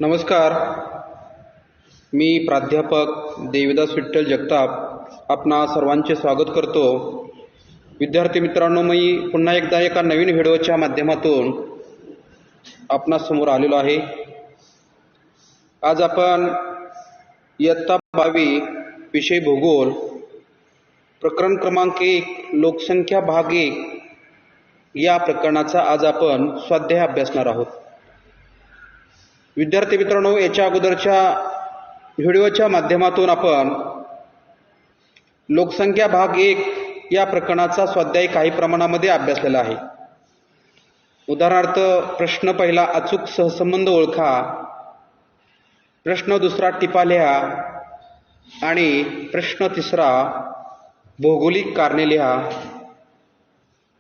नमस्कार. मी प्राध्यापक देविदास विठ्ठल जगताप आपणा सर्वांचे स्वागत करतो. विद्यार्थी मित्रांनो, मी पुन्हा एकदा एका नवीन व्हिडिओच्या माध्यमातून आपणा समोर आलेलो आहे. आज आपण इयत्ता 12 विषय भूगोल प्रकरण क्रमांक 1 लोकसंख्या भाग 1 या प्रकरणाचा आज आपण स्वाध्याय अभ्यासणार आहोत. विद्यार्थी मित्रांनो, याच्या अगोदरच्या व्हिडिओच्या माध्यमातून आपण लोकसंख्या भाग 1 या प्रकरणाचा स्वाध्याय काही प्रमाणामध्ये अभ्यासलेला आहे. उदाहरणार्थ, प्रश्न पहिला अचूक सहसंबंध ओळखा, प्रश्न दुसरा टिपा लिहा आणि प्रश्न तिसरा भौगोलिक कारणे लिहा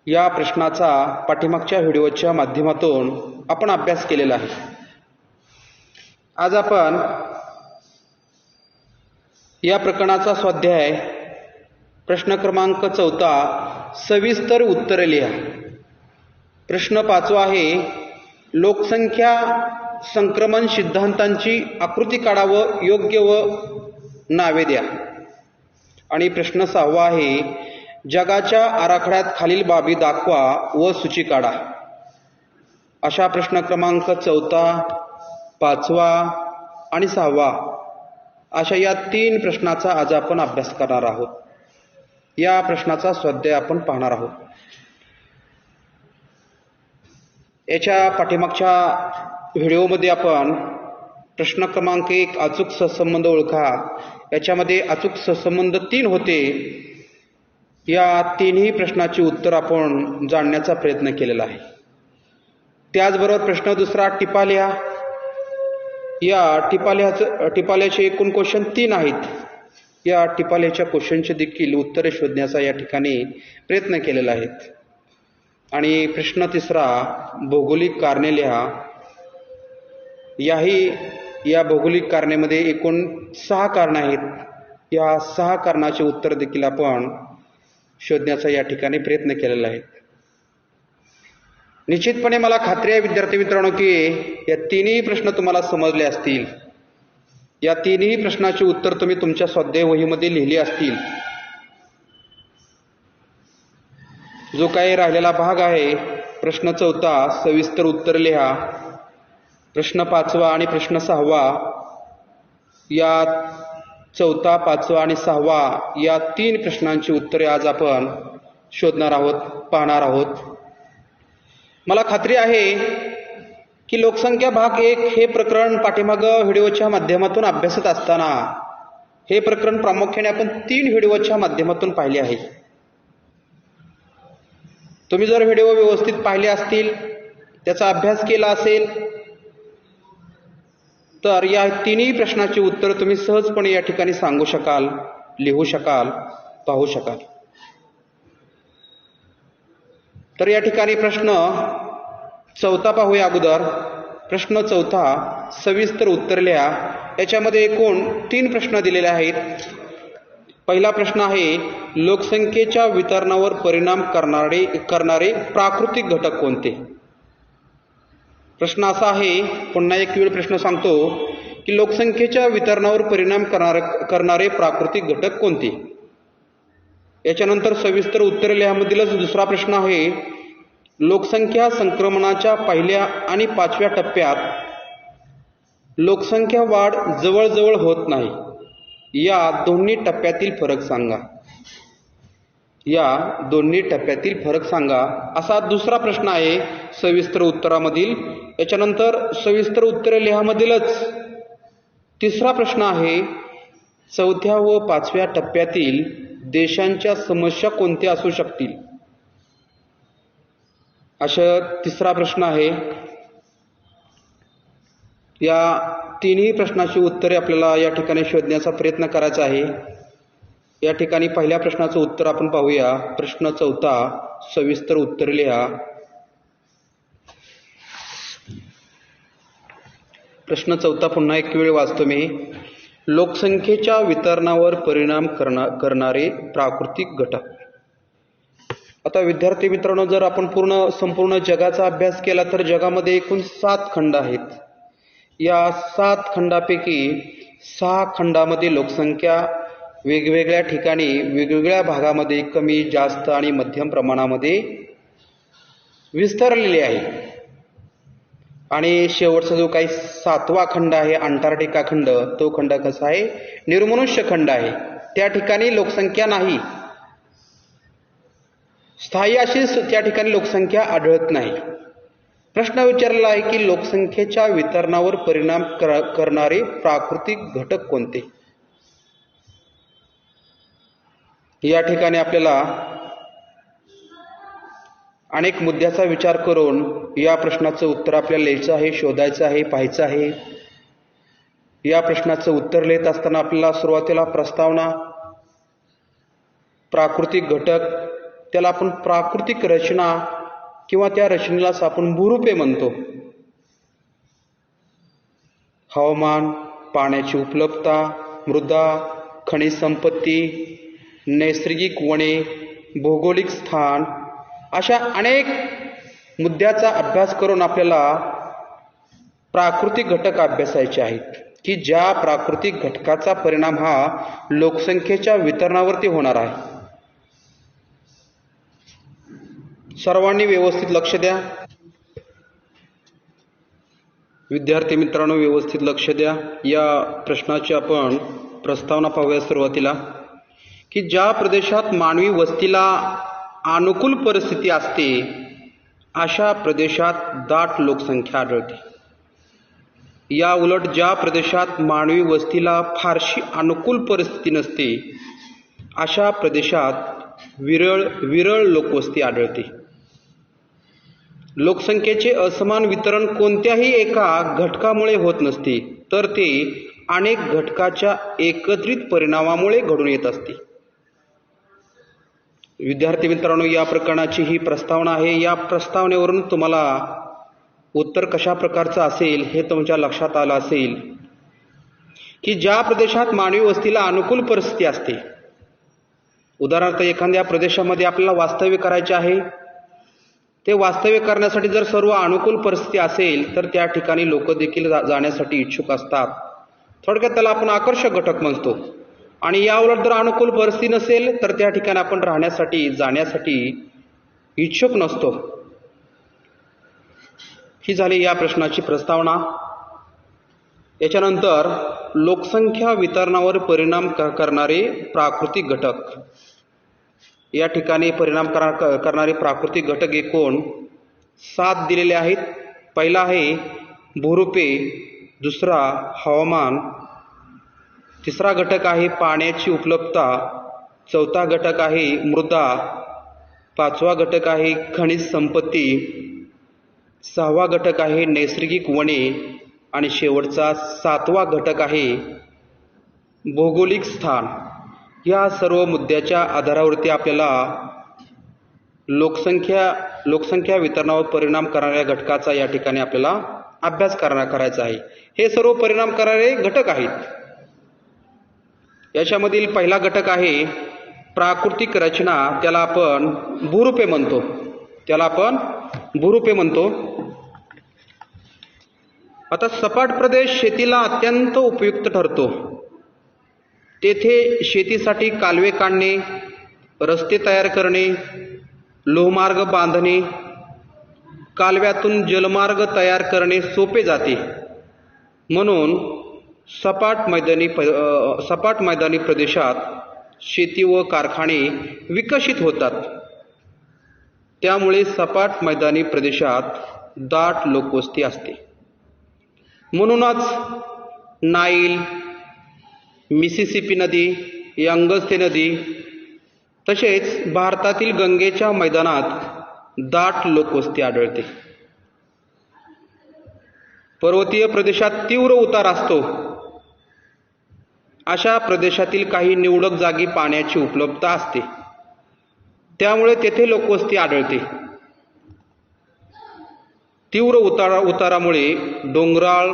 या प्रश्नाचा पाठीमागच्या व्हिडिओच्या माध्यमातून आपण अभ्यास केलेला आहे. आज आपण या प्रकरणाचा स्वाध्याय प्रश्न क्रमांक 4 सविस्तर उत्तरे लिहा. प्रश्न 5 आहे लोकसंख्या संक्रमण सिद्धांतांची आकृती काढा व योग्य व नावे द्या. आणि प्रश्न 6 आहे जगाच्या आराखड्यात खालील बाबी दाखवा व सूची काढा. अशा प्रश्न क्रमांक 4, 5 आणि 6 अशा या 3 प्रश्नाचा आज आपण अभ्यास करणार आहोत. या प्रश्नाचा स्वाध्याय आपण पाहणार आहोत. याच्या पाठीमागच्या व्हिडिओमध्ये आपण प्रश्न क्रमांक 1 अचूक सहसंबंध ओळखा याच्यामध्ये अचूक सहसंबंध 3 होते. या तीनही प्रश्नाची उत्तर आपण जाणण्याचा प्रयत्न केलेला आहे. त्याचबरोबर प्रश्न दुसरा टिपा लिहा. या टिपाल्याचे एकूण क्वेश्चन 3 आहेत. या टिपाल्याच्या क्वेश्चनचे देखील उत्तरे शोधण्याचा या ठिकाणी प्रयत्न केलेला आहे. आणि प्रश्न तिसरा भौगोलिक कारणे लिहा. या भौगोलिक कारणामध्ये एकूण 6 कारणे आहेत. या 6 कारणाचे उत्तर देखील आपण शोधण्याचा या ठिकाणी प्रयत्न केलेला आहे. निश्चितपणे मला खात्री आहे विद्यार्थी मित्रांनो की या तीनही प्रश्न तुम्हाला समजले असतील. या तीनही प्रश्नाची उत्तर तुम्ही तुमच्या स्वाध्याय वहीमध्ये लिहिली असतील. जो काही राहिलेला भाग आहे प्रश्न 4 सविस्तर उत्तर लिहा, प्रश्न 5 आणि प्रश्न 6 या 4, 5 आणि 6 या 3 प्रश्नांची उत्तरे आज आपण शोधणार आहोत, पाहणार आहोत. मला खात्री आहे की लोकसंख्या भाग 1 हे प्रकरण पाठीमागं व्हिडिओच्या माध्यमातून अभ्यासत असताना हे प्रकरण प्रामुख्याने आपण 3 व्हिडिओच्या माध्यमातून पाहिले आहे. तुम्ही जर व्हिडिओ व्यवस्थित पाहिले असतील, त्याचा अभ्यास केला असेल तर या तीनही प्रश्नाची उत्तर तुम्ही सहजपणे या ठिकाणी सांगू शकाल, लिहू शकाल, पाहू शकाल. तर या ठिकाणी प्रश्न 4 पाहूया. अगोदर प्रश्न 4 सविस्तर उत्तर लिहा. याच्यामध्ये एकूण 3 प्रश्न दिलेले आहेत. पहिला प्रश्न आहे लोकसंख्येच्या वितरणावर परिणाम करणारे प्राकृतिक घटक कोणते. प्रश्न असा आहे, पुन्हा एक वेळ प्रश्न सांगतो की लोकसंख्येच्या वितरणावर परिणाम करणारे प्राकृतिक घटक कोणते. याच्यानंतर सविस्तर उत्तर लिहामधीलच दुसरा प्रश्न आहे लोकसंख्या संक्रमणाच्या पहिल्या आणि 5व्या टप्प्यात लोकसंख्या वाढ जवळजवळ होत नाही. या दोन्ही टप्प्यातील फरक सांगा. या दोन्ही टप्प्यातील फरक सांगा असा दुसरा प्रश्न आहे सविस्तर उत्तरामधील. याच्यानंतर सविस्तर उत्तरे लिहामधीलच तिसरा प्रश्न आहे 4थ्या व 5व्या टप्प्यातील देशांच्या समस्या कोणत्या असू शकतील. अशा तिसरा प्रश्न आहे. या तीनही प्रश्नाची उत्तरे आपल्याला या ठिकाणी शोधण्याचा प्रयत्न करायचा आहे. या ठिकाणी पहिल्या प्रश्नाचं उत्तर आपण पाहूया. प्रश्न 4 सविस्तर उत्तर लिहा. प्रश्न 4 पुन्हा एक वेळ वाचतो मी. लोकसंख्येच्या वितरणावर परिणाम करणारे प्राकृतिक घटक. आता विद्यार्थी मित्रांनो, जर आपण संपूर्ण जगाचा अभ्यास केला तर जगामध्ये एकूण 7 खंड आहेत. या 7 खंडापैकी 6 खंडामध्ये लोकसंख्या वेगवेगळ्या ठिकाणी वेगवेगळ्या भागामध्ये कमी जास्त आणि मध्यम प्रमाणामध्ये विस्तारलेली आहे. आणि शेवटचा जो काही 7वा खंड आहे अंटार्क्टिका खंड, तो खंड कसा आहे, निर्मनुष्य खंड आहे. त्या ठिकाणी लोकसंख्या नाही, स्थायी अशी त्या ठिकाणी लोकसंख्या आढळत नाही. प्रश्न विचारला आहे की लोकसंख्येच्या वितरणावर परिणाम करणारे प्राकृतिक घटक कोणते. या ठिकाणी आपल्याला अनेक मुद्द्याचा विचार करून या प्रश्नाचं उत्तर आपल्याला लिहायचं आहे, शोधायचं आहे, पाहायचं आहे. या प्रश्नाचं उत्तर लिहित असताना आपल्याला सुरुवातीला प्रस्तावना, प्राकृतिक घटक, त्याला आपण प्राकृतिक रचना किंवा त्या रचनेलाच आपण भूरूपे म्हणतो, हवामान, पाण्याची उपलब्धता, मृदा, खनिज संपत्ती, नैसर्गिक वने, भौगोलिक स्थान, अशा अनेक मुद्द्याचा अभ्यास करून आपल्याला प्राकृतिक घटक अभ्यासायचे आहेत की ज्या प्राकृतिक घटकाचा परिणाम हा लोकसंख्येच्या वितरणावरती होणार आहे. सर्वांनी व्यवस्थित लक्ष द्या. विद्यार्थी मित्रांनो, व्यवस्थित लक्ष द्या. या प्रश्नाची आपण प्रस्तावना पाहूया सुरुवातीला की ज्या प्रदेशात मानवी वस्तीला अनुकूल परिस्थिती असते अशा प्रदेशात दाट लोकसंख्या आढळते. या उलट ज्या प्रदेशात मानवी वस्तीला फारशी अनुकूल परिस्थिती नसते अशा प्रदेशात विरळ लोकवस्ती आढळते. लोकसंख्येचे असमान वितरण कोणत्याही एका घटकामुळे होत नसते, तर ते अनेक घटकाच्या एकत्रित परिणामामुळे घडून येत असते. विद्यार्थी मित्रांनो, या प्रकरणाची ही प्रस्तावना आहे. या प्रस्तावनेवरून तुम्हाला उत्तर कशा प्रकारचं असेल हे तुमच्या लक्षात आलं असेल की ज्या प्रदेशात मानवी वस्तीला अनुकूल परिस्थिती असते, उदाहरणार्थ एखाद्या प्रदेशामध्ये आपल्याला वास्तव्य करायचे आहे, ते वास्तव्य करण्यासाठी जर सर्व अनुकूल परिस्थिती असेल तर त्या ठिकाणी लोक देखील जाण्यासाठी इच्छुक असतात. थोडक्यात त्याला आपण आकर्षक घटक म्हणतो. आणि या उलट जर अनुकूल परिस्थिती नसेल तर त्या ठिकाणी आपण राहण्यासाठी जाण्यासाठी इच्छुक नसतो. ही झाली या प्रश्नाची प्रस्तावना. याच्यानंतर लोकसंख्या वितरणावर परिणाम करणारे प्राकृतिक घटक. या ठिकाणी परिणाम करणारे प्राकृतिक घटक एकूण 7 दिलेले आहेत. पहिला आहे भूरूपे, दुसरा हवामान, तिसरा घटक आहे पाण्याची उपलब्धता, चौथा घटक आहे मृदा, पाचवा घटक आहे खनिज संपत्ती, सहावा घटक आहे नैसर्गिक वने आणि शेवटचा 7वा घटक आहे भौगोलिक स्थान. या सर्व मुद्द्याच्या आधारावरती आपल्याला लोकसंख्या वितरणावर परिणाम करणाऱ्या घटकाचा या ठिकाणी आपल्याला अभ्यास करायचा आहे. हे सर्व परिणाम करणारे घटक आहेत. याच्यामधील पहिला घटक आहे प्राकृतिक रचना, त्याला आपण भूरूपे म्हणतो. आता सपाट प्रदेश शेतीला अत्यंत उपयुक्त ठरतो. तेथे शेतीसाठी कालवे काढणे, रस्ते तयार करणे, लोहमार्ग बांधणे, कालव्यातून जलमार्ग तयार करणे सोपे जाते. म्हणून सपाट मैदानी प्रदेशात शेती व कारखाने विकसित होतात. त्यामुळे सपाट मैदानी प्रदेशात दाट लोकवस्ती असते. म्हणूनच नाईल, मिसिसिपी नदी, यंगस्ते नदी तसेच भारतातील गंगेच्या मैदानात दाट लोकवस्ती आढळते. पर्वतीय प्रदेशात तीव्र उतार असतो. अशा प्रदेशातील काही निवडक जागी पाण्याची उपलब्धता असते, त्यामुळे तेथे लोकवस्ती आढळते. तीव्र उतारामुळे डोंगराळ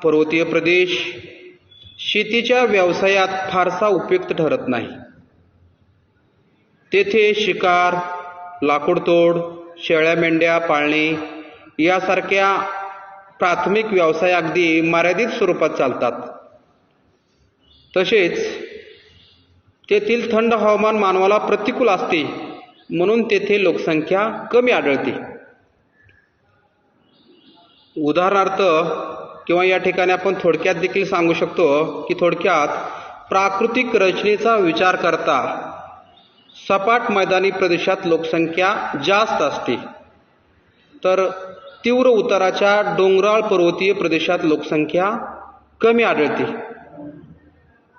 पर्वतीय प्रदेश शेतीच्या व्यवसायात फारसा उपयुक्त ठरत नाही. तेथे शिकार, लाकूडतोड, शेळ्या मेंढ्या पाळणे यासारख्या प्राथमिक व्यवसाय अगदी मर्यादित स्वरूपात चालतात. तसेच तेथील थंड हवामान मानवाला प्रतिकूल असते, म्हणून तेथे लोकसंख्या कमी आढळते. उदाहरणार्थ किंवा या ठिकाणी आपण थोडक्यात देखील सांगू शकतो की थोडक्यात प्राकृतिक रचनेचा विचार करता सपाट मैदानी प्रदेशात लोकसंख्या जास्त असते, तर तीव्र उताराच्या डोंगराळ पर्वतीय प्रदेशात लोकसंख्या कमी आढळते.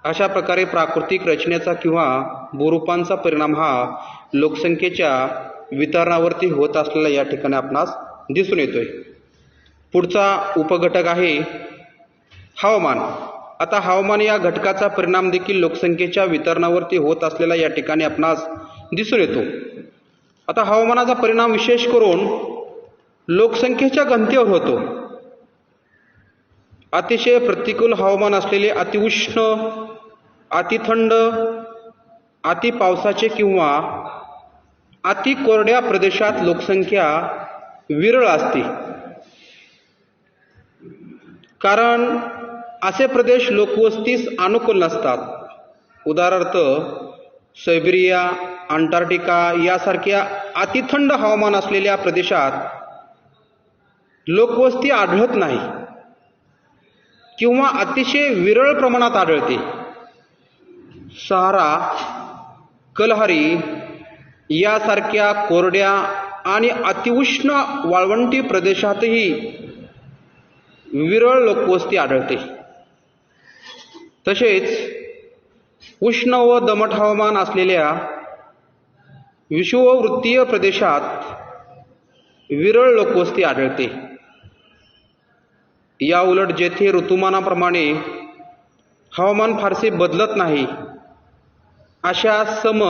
अशा प्रकारे प्राकृतिक रचनेचा किंवा भूरूपांचा परिणाम हा लोकसंख्येच्या वितरणावरती होत असलेला या ठिकाणी आपणास दिसून येतोय. पुढचा उपघटक आहे हवामान. आता हवामान या घटकाचा परिणाम देखील लोकसंख्येच्या वितरणावरती होत असलेला या ठिकाणी आपणास दिसून येतो. आता हवामानाचा परिणाम विशेष करून लोकसंख्येच्या घनतेवर होतो. अतिशय प्रतिकूल हवामान असलेले अतिउष्ण, अतिथंड, अतिपावसाचे किंवा अति कोरड्या प्रदेशात लोकसंख्या विरळ असते, कारण असे प्रदेश लोकवस्तीस अनुकूल नसतात. उदाहरणार्थ सायबेरिया, अंटार्क्टिका यासारख्या अतिथंड हवामान असलेल्या प्रदेशात लोकवस्ती आढळत नाही किंवा अतिशय विरळ प्रमाणात आढळते. सहारा, कलहरी यासारख्या कोरड्या आणि अतिउष्ण वाळवंटी प्रदेशातही विरळ लोकवस्ती आढळते. तसेच उष्ण व दमट हवामान असलेल्या विषुववृत्तीय प्रदेशात विरळ लोकवस्ती आढळते. या उलट जेथे ऋतुमानाप्रमाणे हवामान फारसे बदलत नाही, अशा सम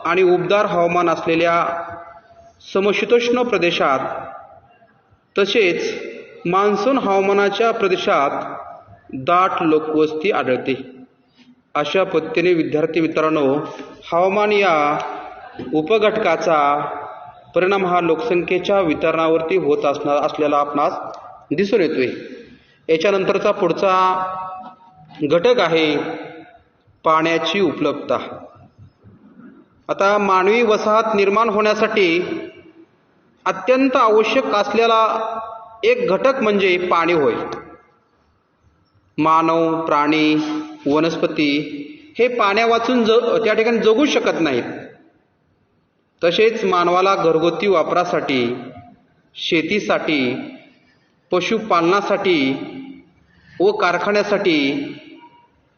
आणि उबदार हवामान असलेल्या समशीतोष्ण प्रदेशात तसेच मान्सून हवामानाच्या प्रदेशात दाट लोकवस्ती आढळते. अशा पद्धतीने विद्यार्थी मित्रांनो, हवामान या उपघटकाचा परिणाम हा लोकसंख्येच्या वितरणावरती होत असलेला आपणास दिसून येतोय. याच्यानंतरचा पुढचा घटक आहे पाण्याची उपलब्धता. आता मानवी वसाहत निर्माण होण्यासाठी अत्यंत आवश्यक असलेला एक घटक म्हणजे पाणी होय. मानव, प्राणी, वनस्पती हे पाण्यावाचून त्या ठिकाणी जगू शकत नाहीत. तसेच मानवाला घरगुती वापरासाठी, शेतीसाठी, पशुपालनासाठी व कारखान्यासाठी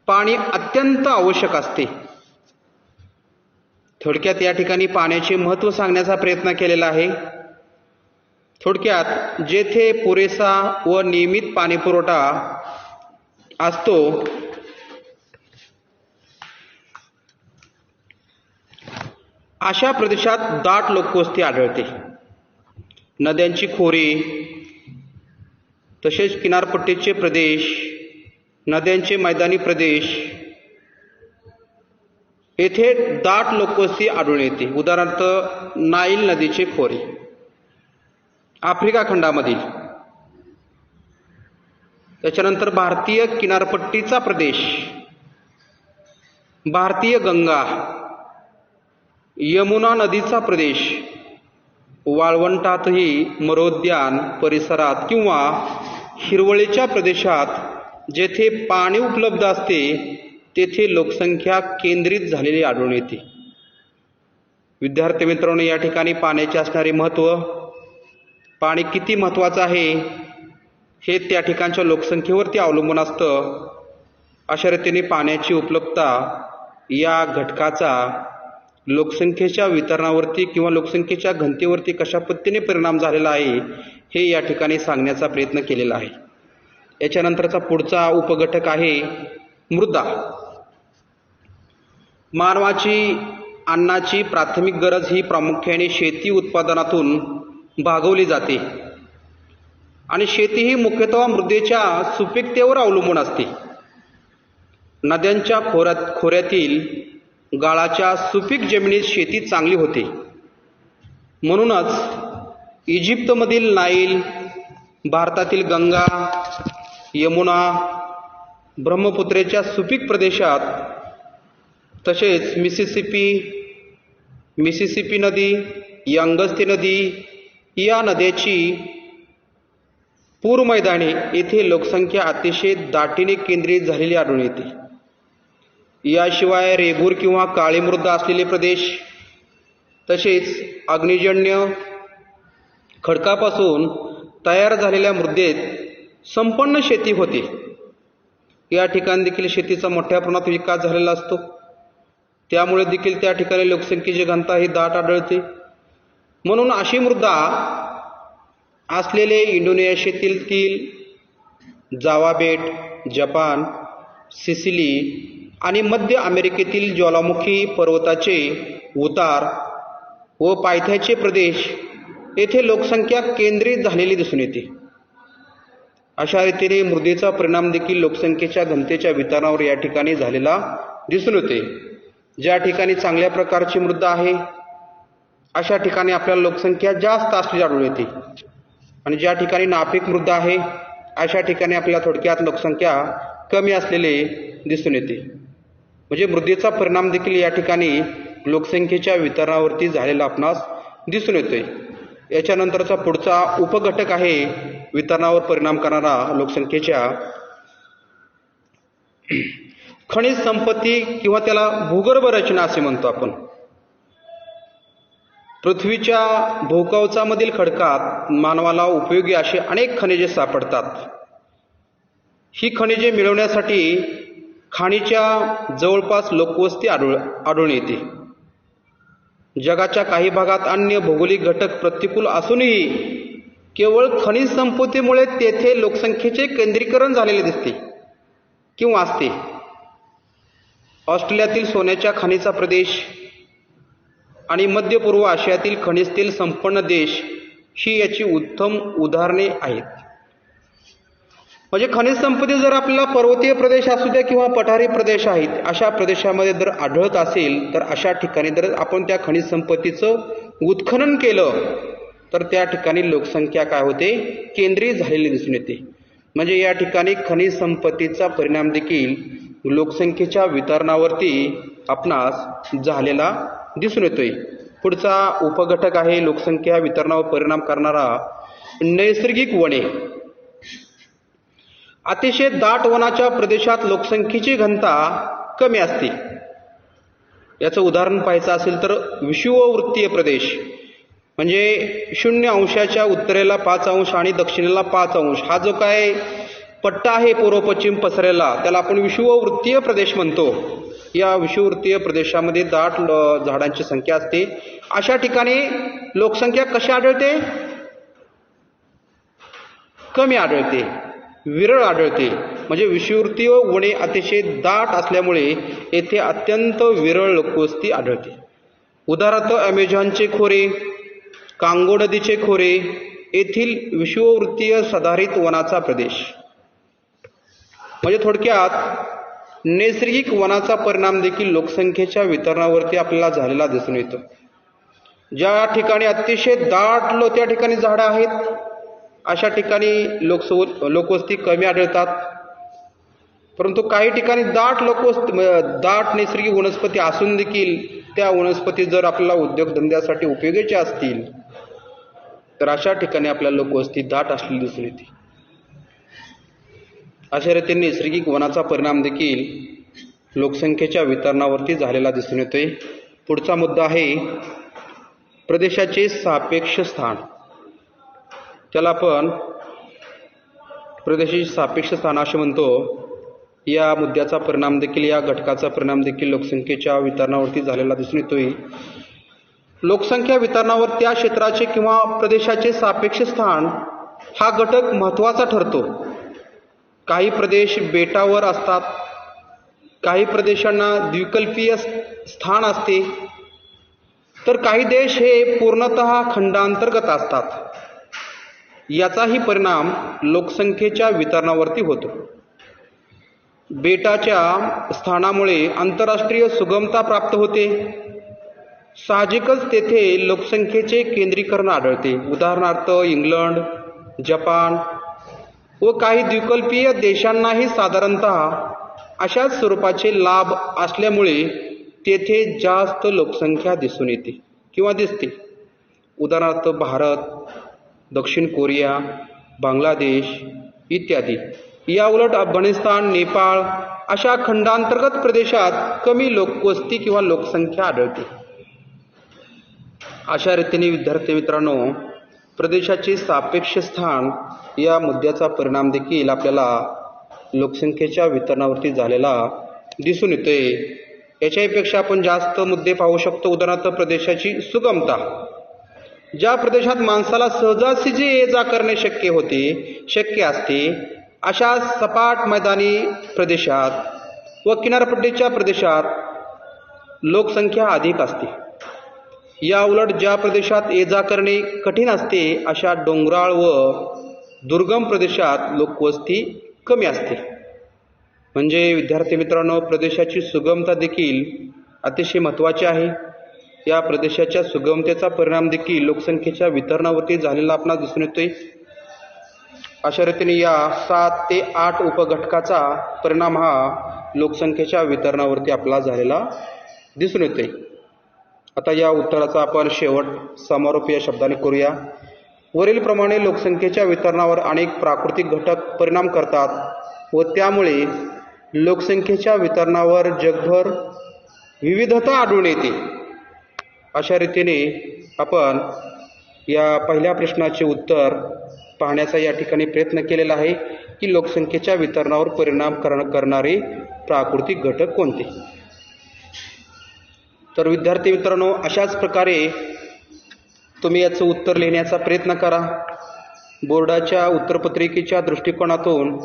पाणी अत्यंत आवश्यक असते. थोडक्यात या ठिकाणी पाण्याचे महत्त्व सांगण्याचा प्रयत्न केलेला आहे. थोडक्यात जेथे पुरेसा व नियमित पाणीपुरवठा असतो अशा प्रदेशात दाट लोकवस्ती आढळते. नद्यांची खोरे, तसेच किनारपट्टीचे प्रदेश, नद्यांचे मैदानी प्रदेश येथे दाट लोकवस्ती आढळून येते. उदाहरणार्थ नाईल नदीचे खोरे आफ्रिका खंडामधील, त्याच्यानंतर भारतीय किनारपट्टीचा प्रदेश, भारतीय गंगा, यमुना नदीचा प्रदेश, वाळवंटातही मरोद्यान परिसरात किंवा हिरवळीच्या प्रदेशात जेथे पाणी उपलब्ध असते तेथे लोकसंख्या केंद्रित झालेली आढळून येते. विद्यार्थी मित्रांनो, या ठिकाणी पाण्याचे असणारे महत्त्व, पाणी किती महत्त्वाचं आहे हे त्या ठिकाणच्या लोकसंख्येवरती अवलंबून असतं. अशा रीतीने पाण्याची उपलब्धता या घटकाचा लोकसंख्येच्या वितरणावरती किंवा लोकसंख्येच्या घनतेवरती कशा पद्धतीने परिणाम झालेला आहे हे या ठिकाणी सांगण्याचा प्रयत्न केलेला आहे. याच्यानंतरचा पुढचा उपघटक आहे मृदा. मानवाची अन्नाची प्राथमिक गरज ही प्रामुख्याने शेती उत्पादनातून भागवली जाते आणि शेती ही मुख्यतः मृदेच्या सुपीकतेवर अवलंबून असते. नद्यांच्या खोऱ्यातील गाळाच्या सुपीक जमिनीत शेती चांगली होते. म्हणूनच इजिप्तमधील नाईल, भारतातील गंगा, यमुना, ब्रह्मपुत्रेच्या सुपीक प्रदेशात, तसेच मिसिसिपी नदी, यांगस्ती नदी या नद्याची पूर मैदाने येथे लोकसंख्या अतिशय दाटीने केंद्रित झालेली आढळून येते. याशिवाय रेगूर किंवा काळी मृदा असलेले प्रदेश, तसेच अग्निजन्य खडकापासून तयार झालेल्या मृदेत संपन्न शेती होते. या ठिकाणी देखील शेतीचा मोठ्या प्रमाणात विकास झालेला असतो. त्यामुळे देखील त्या ठिकाणी लोकसंख्येची घनता ही दाट आढळते. म्हणून अशी मृदा असलेले इंडोनेशियातील जावा बेट, जपान, सिसिली आणि मध्य अमेरिकेतील ज्वालामुखी पर्वताचे उतार व पायथ्याचे प्रदेश येथे लोकसंख्या केंद्रित झालेली दिसून येते. अशा रीतीने मृदेचा परिणाम देखील लोकसंख्येच्या घनतेच्या वितरणावर या ठिकाणी झालेला दिसून येते. ज्या ठिकाणी चांगल्या प्रकारची मृदा आहे अशा ठिकाणी आपल्याला लोकसंख्या जास्त असलेली आढळून येते, आणि ज्या ठिकाणी नापीक मृदा आहे अशा ठिकाणी आपल्याला थोडक्यात लोकसंख्या कमी असलेले दिसून येते. म्हणजे मृदेचा परिणाम देखील या ठिकाणी लोकसंख्येच्या वितरणावरती झालेला आपणास दिसून येतोय. याच्यानंतरचा पुढचा उपघटक आहे वितरणावर परिणाम करणारा लोकसंख्येच्या खनिज संपत्ती किंवा त्याला भूगर्भ रचना असे म्हणतो आपण. पृथ्वीच्या भूकवचामधील खडकात मानवाला उपयोगी असे अनेक खनिजे सापडतात. ही खनिजे मिळवण्यासाठी खाणीच्या जवळपास लोकवस्ती आढळून येते. जगाच्या काही भागात अन्य भौगोलिक घटक प्रतिकूल असूनही केवळ खनिज संपत्तीमुळे तेथे लोकसंख्येचे केंद्रीकरण झालेले दिसते किंवा असते. ऑस्ट्रेलियातील सोन्याच्या खाणीचा प्रदेश आणि मध्य पूर्व आशियातील खनिज तेल संपन्न देश ही याची उत्तम उदाहरणे आहेत. म्हणजे खनिज संपत्ती जर आपल्याला पर्वतीय प्रदेश असू द्या किंवा पठारी प्रदेश आहेत, अशा प्रदेशामध्ये जर आढळत असेल तर अशा ठिकाणी जर आपण त्या खनिज संपत्तीचं उत्खनन केलं तर त्या ठिकाणी लोकसंख्या काय होते, केंद्रित झालेली दिसून येते. म्हणजे या ठिकाणी खनिज संपत्तीचा परिणाम देखील लोकसंख्येच्या वितरणावरती आपणास झालेला दिसून येतोय. पुढचा उपघटक आहे लोकसंख्या वितरणावर परिणाम करणारा नैसर्गिक वने. अतिशय दाट वनाच्या प्रदेशात लोकसंख्येची घनता कमी असते. याचं उदाहरण पाहायचं असेल तर विषुववृत्तीय प्रदेश, म्हणजे 0° उत्तरेला 5° आणि दक्षिणेला 5°, हा जो काय पट्टा आहे पूर्व पश्चिम पसरलेला त्याला आपण विषुववृत्तीय प्रदेश म्हणतो. या विषुववृत्तीय प्रदेशामध्ये दाट झाडांची संख्या असते. अशा ठिकाणी लोकसंख्या कशी आढळते, कमी आढळते, विरळ आढळते. म्हणजे विषुववृत्तीय वने अतिशय दाट असल्यामुळे येथे अत्यंत विरळ लोकवस्ती आढळते. उदाहरणार्थ अमेझॉनचे खोरे, कांगो नदीचे खोरे येथील विषुववृत्तीय सदाहरित वनाचा प्रदेश. म्हणजे थोडक्यात नैसर्गिक वनाचा परिणाम देखील लोकसंख्येच्या वितरणावरती आपल्याला झालेला दिसून येतो. ज्या ठिकाणी अतिशय दाट त्या ठिकाणी झाडं आहेत अशा ठिकाणी लोकवस्ती कमी आढळतात. परंतु काही ठिकाणी दाट नैसर्गिक वनस्पती असून देखील त्या वनस्पती जर आपल्याला उद्योगधंद्यासाठी उपयोगाच्या असतील तर अशा ठिकाणी आपल्याला लोकवस्ती दाट असलेली दिसून येते. अशा रीतीने नैसर्गिक वनाचा परिणाम देखील लोकसंख्येच्या वितरणावरती झालेला दिसून येतोय. पुढचा मुद्दा आहे प्रदेशाचे सापेक्ष स्थान. त्याला आपण प्रदेशाचे सापेक्ष स्थान असे म्हणतो. या मुद्द्याचा परिणाम देखील, या घटकाचा परिणाम देखील लोकसंख्येच्या वितरणावरती झालेला दिसून येतोय. लोकसंख्या वितरणावर त्या क्षेत्राचे किंवा प्रदेशाचे सापेक्ष स्थान हा घटक महत्त्वाचा ठरतो. काही प्रदेश बेटावर असतात, काही प्रदेशांना द्विकल्पीय स्थान असते, तर काही देश हे पूर्णतः खंडांतर्गत असतात. याचाही परिणाम लोकसंख्येच्या वितरणावरती होतो. बेटाच्या स्थानामुळे आंतरराष्ट्रीय सुगमता प्राप्त होते. साहजिकच तेथे लोकसंख्येचे केंद्रीकरण आढळते. उदाहरणार्थ इंग्लंड, जपान, व काही द्विकल्पीय देशांनाही साधारणतः अशाच स्वरूपाचे लाभ असल्यामुळे तेथे जास्त लोकसंख्या दिसून येते किंवा दिसते. उदाहरणार्थ भारत, दक्षिण कोरिया, बांगलादेश इत्यादी. या उलट अफगाणिस्तान, नेपाळ अशा खंडांतर्गत प्रदेशात कमी लोकवस्ती किंवा लोकसंख्या आढळते. अशा रीतीने विद्यार्थी मित्रांनो, प्रदेशाचे सापेक्ष स्थान या मुद्द्याचा परिणाम देखील आपल्याला लोकसंख्येच्या वितरणावरती झालेला दिसून येतोय. याच्यापेक्षा आपण जास्त मुद्दे पाहू शकतो. उदाहरणार्थ प्रदेशाची सुगमता. ज्या प्रदेशात माणसाला सहजासहजी ये जा करणे शक्य असते अशा सपाट मैदानी प्रदेशात व किनारपट्टीच्या प्रदेशात लोकसंख्या अधिक असते. या उलट ज्या प्रदेशात ये जा करणे कठीण असते अशा डोंगराळ व दुर्गम प्रदेशात लोकवस्ती कमी असते. म्हणजे विद्यार्थी मित्रांनो, प्रदेशाची सुगमता देखील अतिशय महत्त्वाची आहे. या प्रदेशाच्या सुगमतेचा परिणाम देखील लोकसंख्येच्या वितरणावरती झालेला आपणास दिसून येतोय. अशा रीतीने या 7 ते 8 उपघटकाचा परिणाम हा लोकसंख्येच्या वितरणावरती आपला झालेला दिसून येतोय. आता या उत्तराचा आपण शेवट समारोप या शब्दाने करूया. वरीलप्रमाणे लोकसंख्येच्या वितरणावर अनेक प्राकृतिक घटक परिणाम करतात व त्यामुळे लोकसंख्येच्या वितरणावर जगभर विविधता आढळून येते. अशा रीतीने आपण या पहिल्या प्रश्नाचे उत्तर पाहण्याचा या ठिकाणी प्रयत्न केलेला आहे की लोकसंख्येच्या वितरणावर परिणाम करणारे प्राकृतिक घटक कोणते. तर विद्यार्थी मित्रांनो, अशाच प्रकारे तुम्ही याचं उत्तर लिहिण्याचा प्रयत्न करा. बोर्डाच्या उत्तरपत्रिकेच्या दृष्टिकोनातून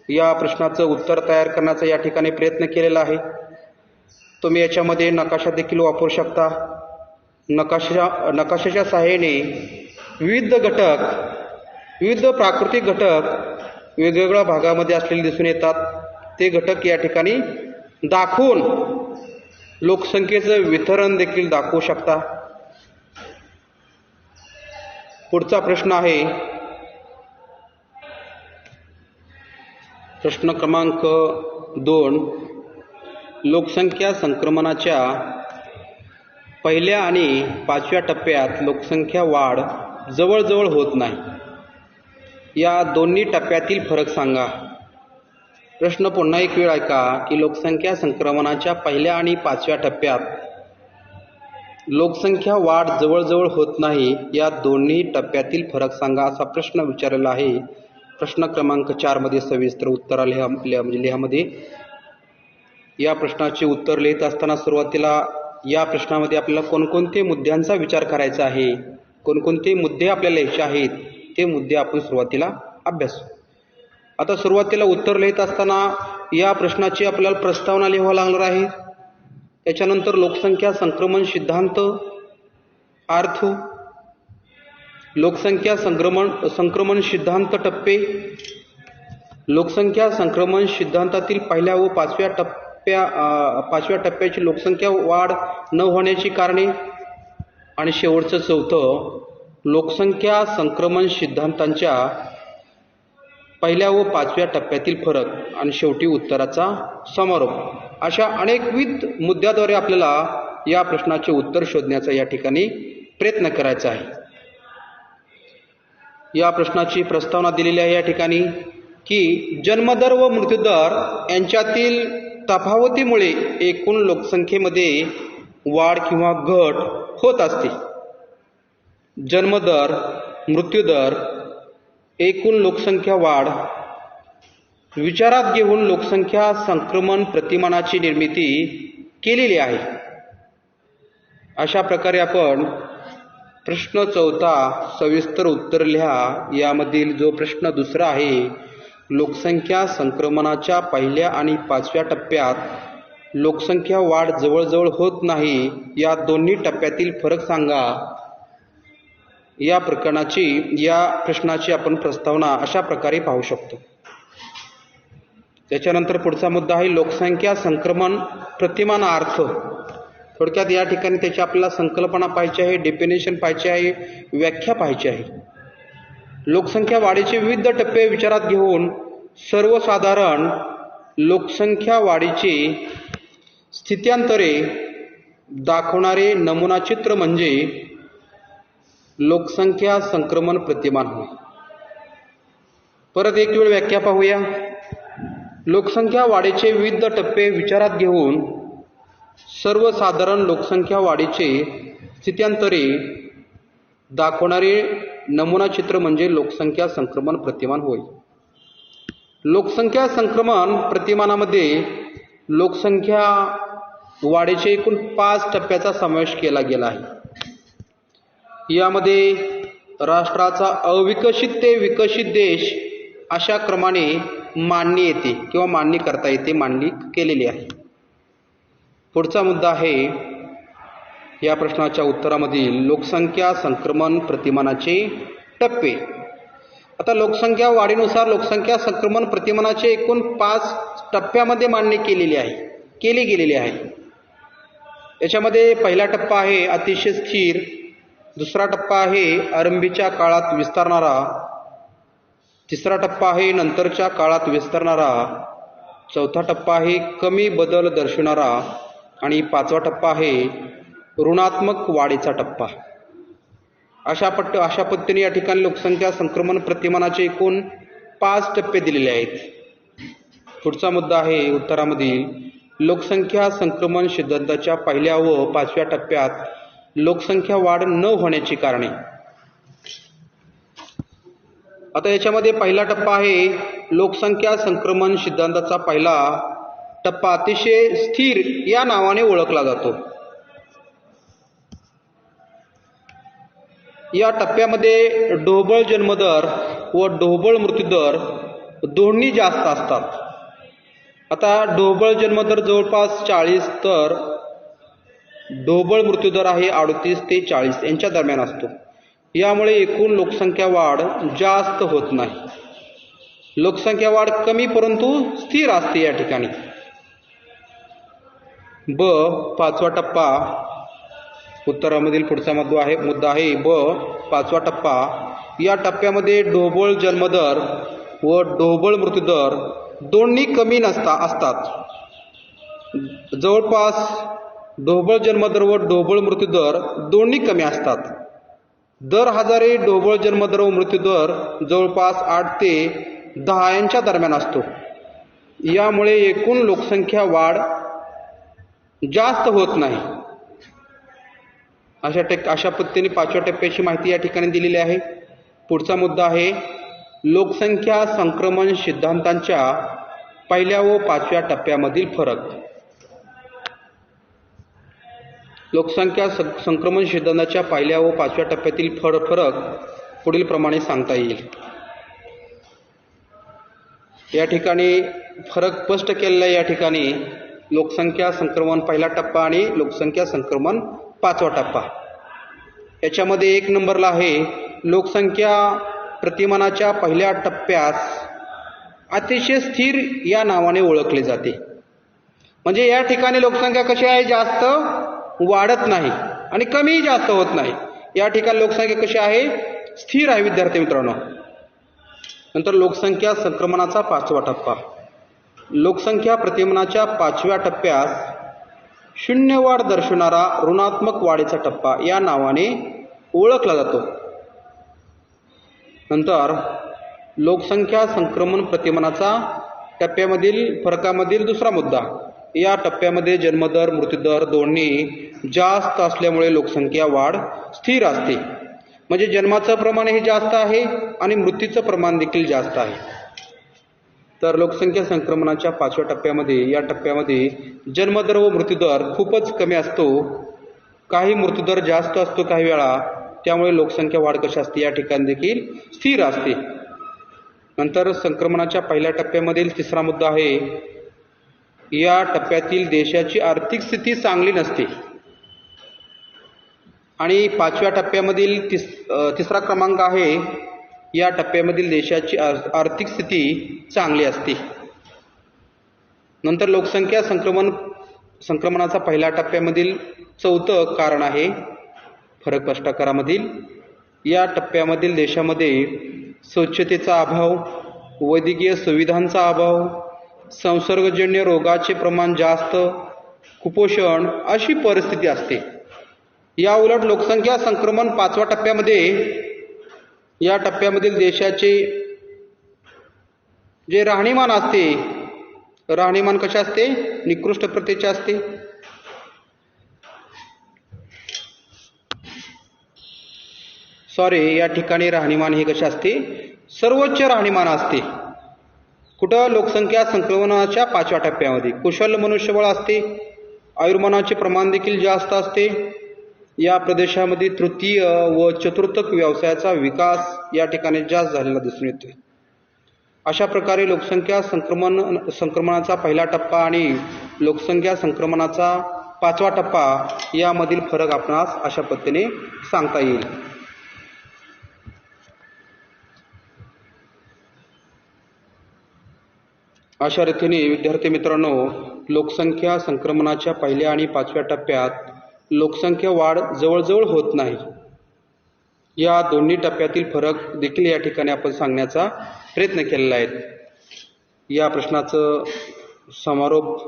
या प्रश्नाचं उत्तर तयार करण्याचा या ठिकाणी प्रयत्न केलेला आहे. तुम्ही याच्यामध्ये नकाशा देखील वापरू शकता. नकाशाच्या सहाय्याने विविध प्राकृतिक घटक वेगवेगळ्या भागामध्ये असलेले दिसून येतात. ते घटक या ठिकाणी दाखवून लोकसंख्येचं वितरण देखील दाखवू शकता. पुढचा प्रश्न आहे प्रश्न क्रमांक 2. लोकसंख्या संक्रमणाच्या पहिल्या आणि 5व्या टप्प्यात लोकसंख्या वाढ जवळजवळ होत नाही. या दोन्ही टप्प्यातील फरक सांगा. प्रश्न पुन्हा एक वेळ ऐका की लोकसंख्या संक्रमणाच्या पहिल्या आणि 5व्या टप्प्यात लोकसंख्या वाढ जवळजवळ होत नाही. या दोन्ही टप्प्यातील फरक सांगा असा प्रश्न विचारलेला आहे. प्रश्न क्रमांक 4 मध्ये सविस्तर उत्तर लिहामध्ये. या प्रश्नाचे उत्तर लिहित असताना सुरुवातीला या प्रश्नामध्ये आपल्याला कोणकोणते मुद्द्यांचा विचार करायचा आहे, कोणकोणते मुद्दे आपल्याला लिहायचे आहेत, ते मुद्दे आपण सुरुवातीला अभ्यासू. आता सुरुवातीला उत्तर लिहित असताना या प्रश्नाची आपल्याला प्रस्तावना लिहावी लागणार आहे. त्याच्यानंतर लोकसंख्या संक्रमण सिद्धांत, अर्थ, लोकसंख्या संक्रमण सिद्धांत टप्पे, लोकसंख्या संक्रमण सिद्धांतातील पहिल्या व 5व्या टप्प्याची लोकसंख्या वाढ न होण्याची कारणे आणि शेवटचं 4थं लोकसंख्या संक्रमण सिद्धांतांच्या पहिल्या व 5व्या टप्प्यातील फरक आणि शेवटी उत्तराचा समारोप. अशा अनेकविध मुद्द्याद्वारे आपल्याला या प्रश्नाचे उत्तर शोधण्याचा या ठिकाणी प्रयत्न करायचा आहे. या प्रश्नाची प्रस्तावना दिलेली आहे या ठिकाणी की जन्मदर व मृत्यूदर यांच्यातील तफावतीमुळे एकूण लोकसंख्येमध्ये वाढ किंवा घट होत असते. जन्मदर, मृत्यूदर, एकूण लोकसंख्या वाढ विचारात घेऊन लोकसंख्या संक्रमण प्रतिमानाची निर्मिती केलेली आहे. अशा प्रकारे आपण प्रश्न 4 सविस्तर उत्तर लिहा. यामधील जो प्रश्न 2 आहे, लोकसंख्या संक्रमणाच्या पहिल्या आणि 5व्या टप्प्यात लोकसंख्या वाढ जवळजवळ होत नाही. या दोन्ही टप्प्यातील फरक सांगा. या प्रश्नाची आपण प्रस्तावना अशा प्रकारे पाहू शकतो. त्याच्यानंतर पुढचा मुद्दा आहे लोकसंख्या संक्रमण प्रतिमानार्थ. थोडक्यात या ठिकाणी त्याची आपल्याला संकल्पना पाहिजे आहे, डेफिनेशन पाहिजे आहे, व्याख्या पाहिजे आहे. लोकसंख्या वाढीचे विविध टप्पे विचारात घेऊन सर्वसाधारण लोकसंख्या वाढीची स्थित्यांतरे दाखवणारे नमुना चित्र म्हणजे लोकसंख्या संक्रमण प्रतिमान होय. परत एक वेळ व्याख्या पाहूया. लोकसंख्या वाढीचे विविध टप्पे विचारात घेऊन सर्वसाधारण लोकसंख्या वाढीचे स्थित्यांतरे दाखवणारे नमुना चित्र म्हणजे लोकसंख्या संक्रमण प्रतिमान होय. लोकसंख्या संक्रमण प्रतिमानामध्ये लोकसंख्या वाढीचे एकूण 5 टप्प्याचा समावेश केला गेला आहे. यामध्ये राष्ट्राचा अविकसित ते विकसित देश अशा क्रमाने मांडणी येते किंवा मांडणी करता येते, मांडणी केलेली आहे. पुढचा मुद्दा आहे या प्रश्नाच्या उत्तरामधील लोकसंख्या संक्रमण प्रतिमानाचे टप्पे. आता लोकसंख्या वाढीनुसार लोकसंख्या संक्रमण प्रतिमानाचे एकूण 5 टप्प्यामध्ये मांडणी केली गेलेली आहे. याच्यामध्ये पहिला टप्पा आहे अतिशय स्थिर, दुसरा टप्पा आहे आरंभीच्या काळात विस्तारणारा, तिसरा टप्पा आहे नंतरच्या काळात विस्तारणारा, चौथा टप्पा आहे कमी बदल दर्शवणारा आणि 5वा टप्पा आहे ऋणात्मक वाढीचा टप्पा. अशा पद्धतीने या ठिकाणी लोकसंख्या संक्रमण प्रतिमानाचे एकूण 5 टप्पे दिलेले आहेत. पुढचा मुद्दा आहे उत्तरामधील लोकसंख्या संक्रमण सिद्धांताच्या पहिल्या व 5व्या टप्प्यात लोकसंख्या वाढ न होण्याची कारणे. आता याच्यामध्ये पहिला टप्पा आहे लोकसंख्या संक्रमण सिद्धांताचा पहिला टप्पा अतिशय स्थिर या नावाने ओळखला जातो. या टप्प्यामध्ये ढोबळ जन्मदर व ढोबळ मृत्यूदर दोन्ही जास्त असतात. आता ढोबळ जन्मदर जवळपास 40 तर ढोबळ मृत्यूदर आहे 38 ते 40 यांच्या दरम्यान असतो. यामुळे एकूण लोकसंख्या वाढ जास्त होत नाही. लोकसंख्या वाढ कमी परंतु स्थिर असते या ठिकाणी. 5वा टप्पा उत्तरामधील पुढचा मुद्दा आहे 5वा टप्पा. या टप्प्यामध्ये ढोबळ जन्मदर व ढोबळ मृत्यूदर दोन्ही कमी असतात. जवळपास ढोबळ जन्मदर व ढोबळ मृत्यूदर दोन्ही कमी असतात. दर हजारे ढोबळ जन्मदर व मृत्यूदर जवळपास 8 ते 10 यांच्या दरम्यान असतो. यामुळे एकूण लोकसंख्या वाढ जास्त होत नाही. अशा पद्धतीने 5व्या टप्प्याची माहिती या ठिकाणी दिलेली आहे. पुढचा मुद्दा आहे लोकसंख्या संक्रमण सिद्धांतांच्या पहिल्या व 5व्या टप्प्यामधील फरक. लोकसंख्या संक्रमण सिद्धांताच्या पहिल्या व 5व्या टप्प्यातील फरक पुढील प्रमाणे सांगता येईल. या ठिकाणी फरक स्पष्ट केलेला या ठिकाणी लोकसंख्या संक्रमण पहिला टप्पा आणि लोकसंख्या संक्रमण 5वा टप्पा. याच्यामध्ये 1 नंबरला आहे लोकसंख्या प्रतिमानाच्या पहिल्या टप्प्यास अतिशय स्थिर या नावाने ओळखले जाते. म्हणजे या ठिकाणी लोकसंख्या कशी आहे, जास्त वाढत नाही आणि कमी जास्त होत नाही. या ठिकाणी लोकसंख्या कशी आहे, स्थिर आहे विद्यार्थी मित्रांनो. नंतर लोकसंख्या संक्रमणाचा 5वा टप्पा. लोकसंख्या प्रतिमानाच्या 5व्या टप्प्यास शून्य वाढ दर्शवणारा ऋणात्मक वाढीचा टप्पा या नावाने ओळखला जातो. नंतर लोकसंख्या संक्रमण प्रतिमानाचा टप्प्यामधील फरकामधील दुसरा मुद्दा. या टप्प्यामध्ये जन्मदर मृत्यूदर दोन्ही जास्त असल्यामुळे लोकसंख्या वाढ स्थिर असते. म्हणजे जन्माचं प्रमाण हे जास्त आहे आणि मृत्यूचं प्रमाण देखील जास्त आहे. तर लोकसंख्या संक्रमणाच्या 5व्या टप्प्यामध्ये या टप्प्यामध्ये जन्मदर व मृत्यूदर खूपच कमी असतो. काही मृत्यूदर जास्त असतो काही वेळा. त्यामुळे लोकसंख्या वाढ कशी असते, या ठिकाणी देखील स्थिर असते. नंतर संक्रमणाच्या पहिल्या टप्प्यामधील तिसरा मुद्दा आहे या टप्प्यातील देशाची आर्थिक स्थिती चांगली नसते. आणि 5व्या टप्प्यामधील तिसरा क्रमांक आहे या टप्प्यामधील देशाची आर्थिक स्थिती चांगली असते. नंतर लोकसंख्या संक्रमणाचा पहिल्या टप्प्यामधील 4थं कारण आहे फरक स्पष्टीकरणामधील. या टप्प्यामधील देशामध्ये स्वच्छतेचा अभाव, वैद्यकीय सुविधांचा अभाव, संसर्गजन्य रोगाचे प्रमाण जास्त, कुपोषण अशी परिस्थिती असते. या उलट लोकसंख्या संक्रमण 5व्या टप्प्यामध्ये, या टप्प्यामधील देशाचे जे राहणीमान असते, राहणीमान कशा असते? निकृष्ट प्रतीचे असते. या ठिकाणी राहणीमान हे कसे असते? सर्वोच्च राहणीमान असते. कुठं? लोकसंख्या संक्रमणाच्या 5व्या टप्प्यामध्ये. कुशल मनुष्यबळ असते, आयुर्मानाचे प्रमाण देखील जास्त असते. या प्रदेशामध्ये तृतीय व चतुर्थक व्यवसायाचा विकास या ठिकाणी जास्त झालेला दिसून येतोय. अशा प्रकारे लोकसंख्या संक्रमणाचा पहिला टप्पा आणि लोकसंख्या संक्रमणाचा 5वा टप्पा यामधील फरक आपणास अशा पद्धतीने सांगता येईल. अशा रीतीने विद्यार्थी मित्रांनो, लोकसंख्या संक्रमणाच्या पहिल्या आणि 5व्या टप्प्यात लोकसंख्या वाढ जवळजवळ होत नाही. या दोन्ही टप्प्यातील फरक देखील या ठिकाणी आपण सांगण्याचा प्रयत्न केलेला आहे. या प्रश्नाचं समारोप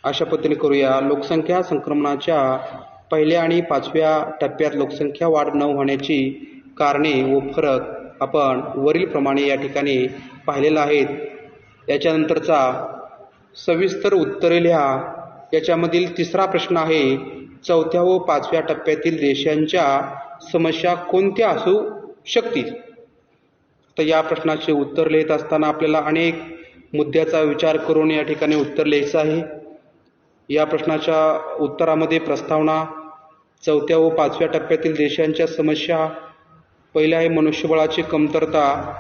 अशा पद्धतीने करूया. लोकसंख्या संक्रमणाच्या पहिल्या आणि 5व्या टप्प्यात लोकसंख्या वाढ न होण्याची कारणे व फरक आपण वरीलप्रमाणे या ठिकाणी पाहिलेला आहेत. याच्यानंतरचा सविस्तर उत्तरे लिहा. याच्यामधील तिसरा प्रश्न आहे, 4थ्या व 5व्या टप्प्यातील देशांच्या समस्या कोणत्या असू शकतील? तर या प्रश्नाचे उत्तर लिहित असताना आपल्याला अनेक मुद्द्याचा विचार करून या ठिकाणी उत्तर लिहायचं आहे. या प्रश्नाच्या उत्तरामध्ये प्रस्तावना, 4थ्या व 5व्या टप्प्यातील देशांच्या समस्या, पहिला आहे मनुष्यबळाची कमतरता,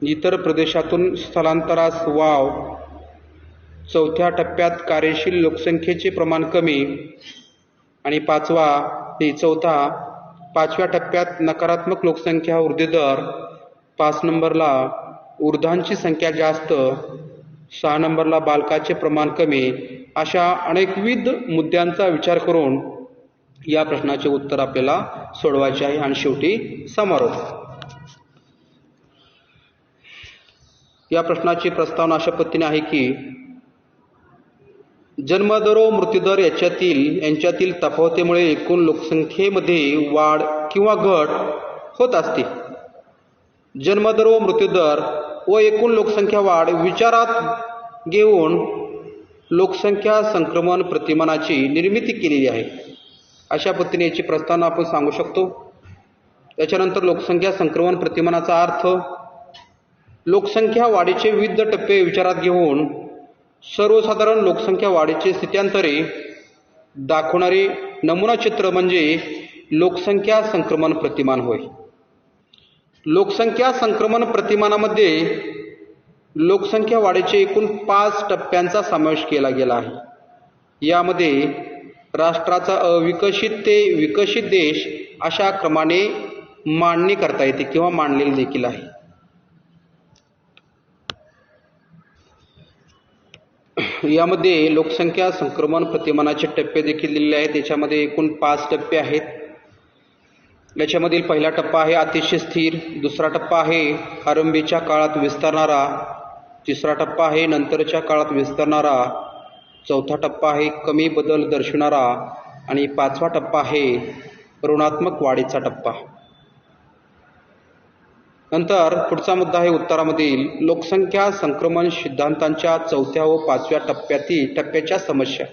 इतर प्रदेशातून स्थलांतरास वाव, 4थ्या टप्प्यात कार्यशील लोकसंख्येचे प्रमाण कमी, आणि 5व्या टप्प्यात नकारात्मक लोकसंख्या वृद्धी दर, 5 नंबरला वृद्धांची संख्या जास्त, 6 नंबरला बालकाचे प्रमाण कमी. अशा अनेकविध मुद्द्यांचा विचार करून या प्रश्नाचे उत्तर आपल्याला सोडवायचे आहे. आणि शेवटी समारोप. या प्रश्नाची प्रस्तावना अशा पद्धतीने आहे की जन्मदर व मृत्यूदर यांच्यातील तफावतीमुळे एकूण लोकसंख्येमध्ये वाढ किंवा घट होत असते. जन्मदर व मृत्यूदर व एकूण लोकसंख्या वाढ विचारात घेऊन लोकसंख्या संक्रमण प्रतिमानाची निर्मिती केलेली आहे. अशा पद्धतीने याची प्रस्तावना आपण सांगू शकतो. त्याच्यानंतर लोकसंख्या संक्रमण प्रतिमानाचा अर्थ, लोकसंख्या वाढीचे विविध टप्पे विचारात घेऊन सर्वसाधारण लोकसंख्या वाढीचे स्थित्यांतरे दाखवणारे नमुना चित्र म्हणजे लोकसंख्या संक्रमण प्रतिमान होय. लोकसंख्या संक्रमण प्रतिमानामध्ये लोकसंख्या वाढीचे एकूण 5 टप्प्यांचा समावेश केला गेला आहे. यामध्ये राष्ट्राचा अविकसित ते विकसित देश अशा क्रमाने मांडणी करता येते किंवा मांडलेली देखील आहे. यामध्ये लोकसंख्या संक्रमण प्रतिमानाचे टप्पे देखील दिलेले आहेत. त्याच्यामध्ये एकूण 5 टप्पे आहेत. याच्यामधील पहिला टप्पा आहे अतिशय स्थिर, दुसरा टप्पा आहे आरंभीच्या काळात विस्तारणारा, तिसरा टप्पा आहे नंतरच्या काळात विस्तारणारा, चौथा टप्पा आहे कमी बदल दर्शवणारा, आणि 5वा टप्पा आहे ऋणात्मक वाढीचा टप्पा. नंतर पुढचा मुद्दा आहे उत्तरामधील लोकसंख्या संक्रमण सिद्धांतांच्या 4थ्या व 5व्या टप्प्याच्या समस्या.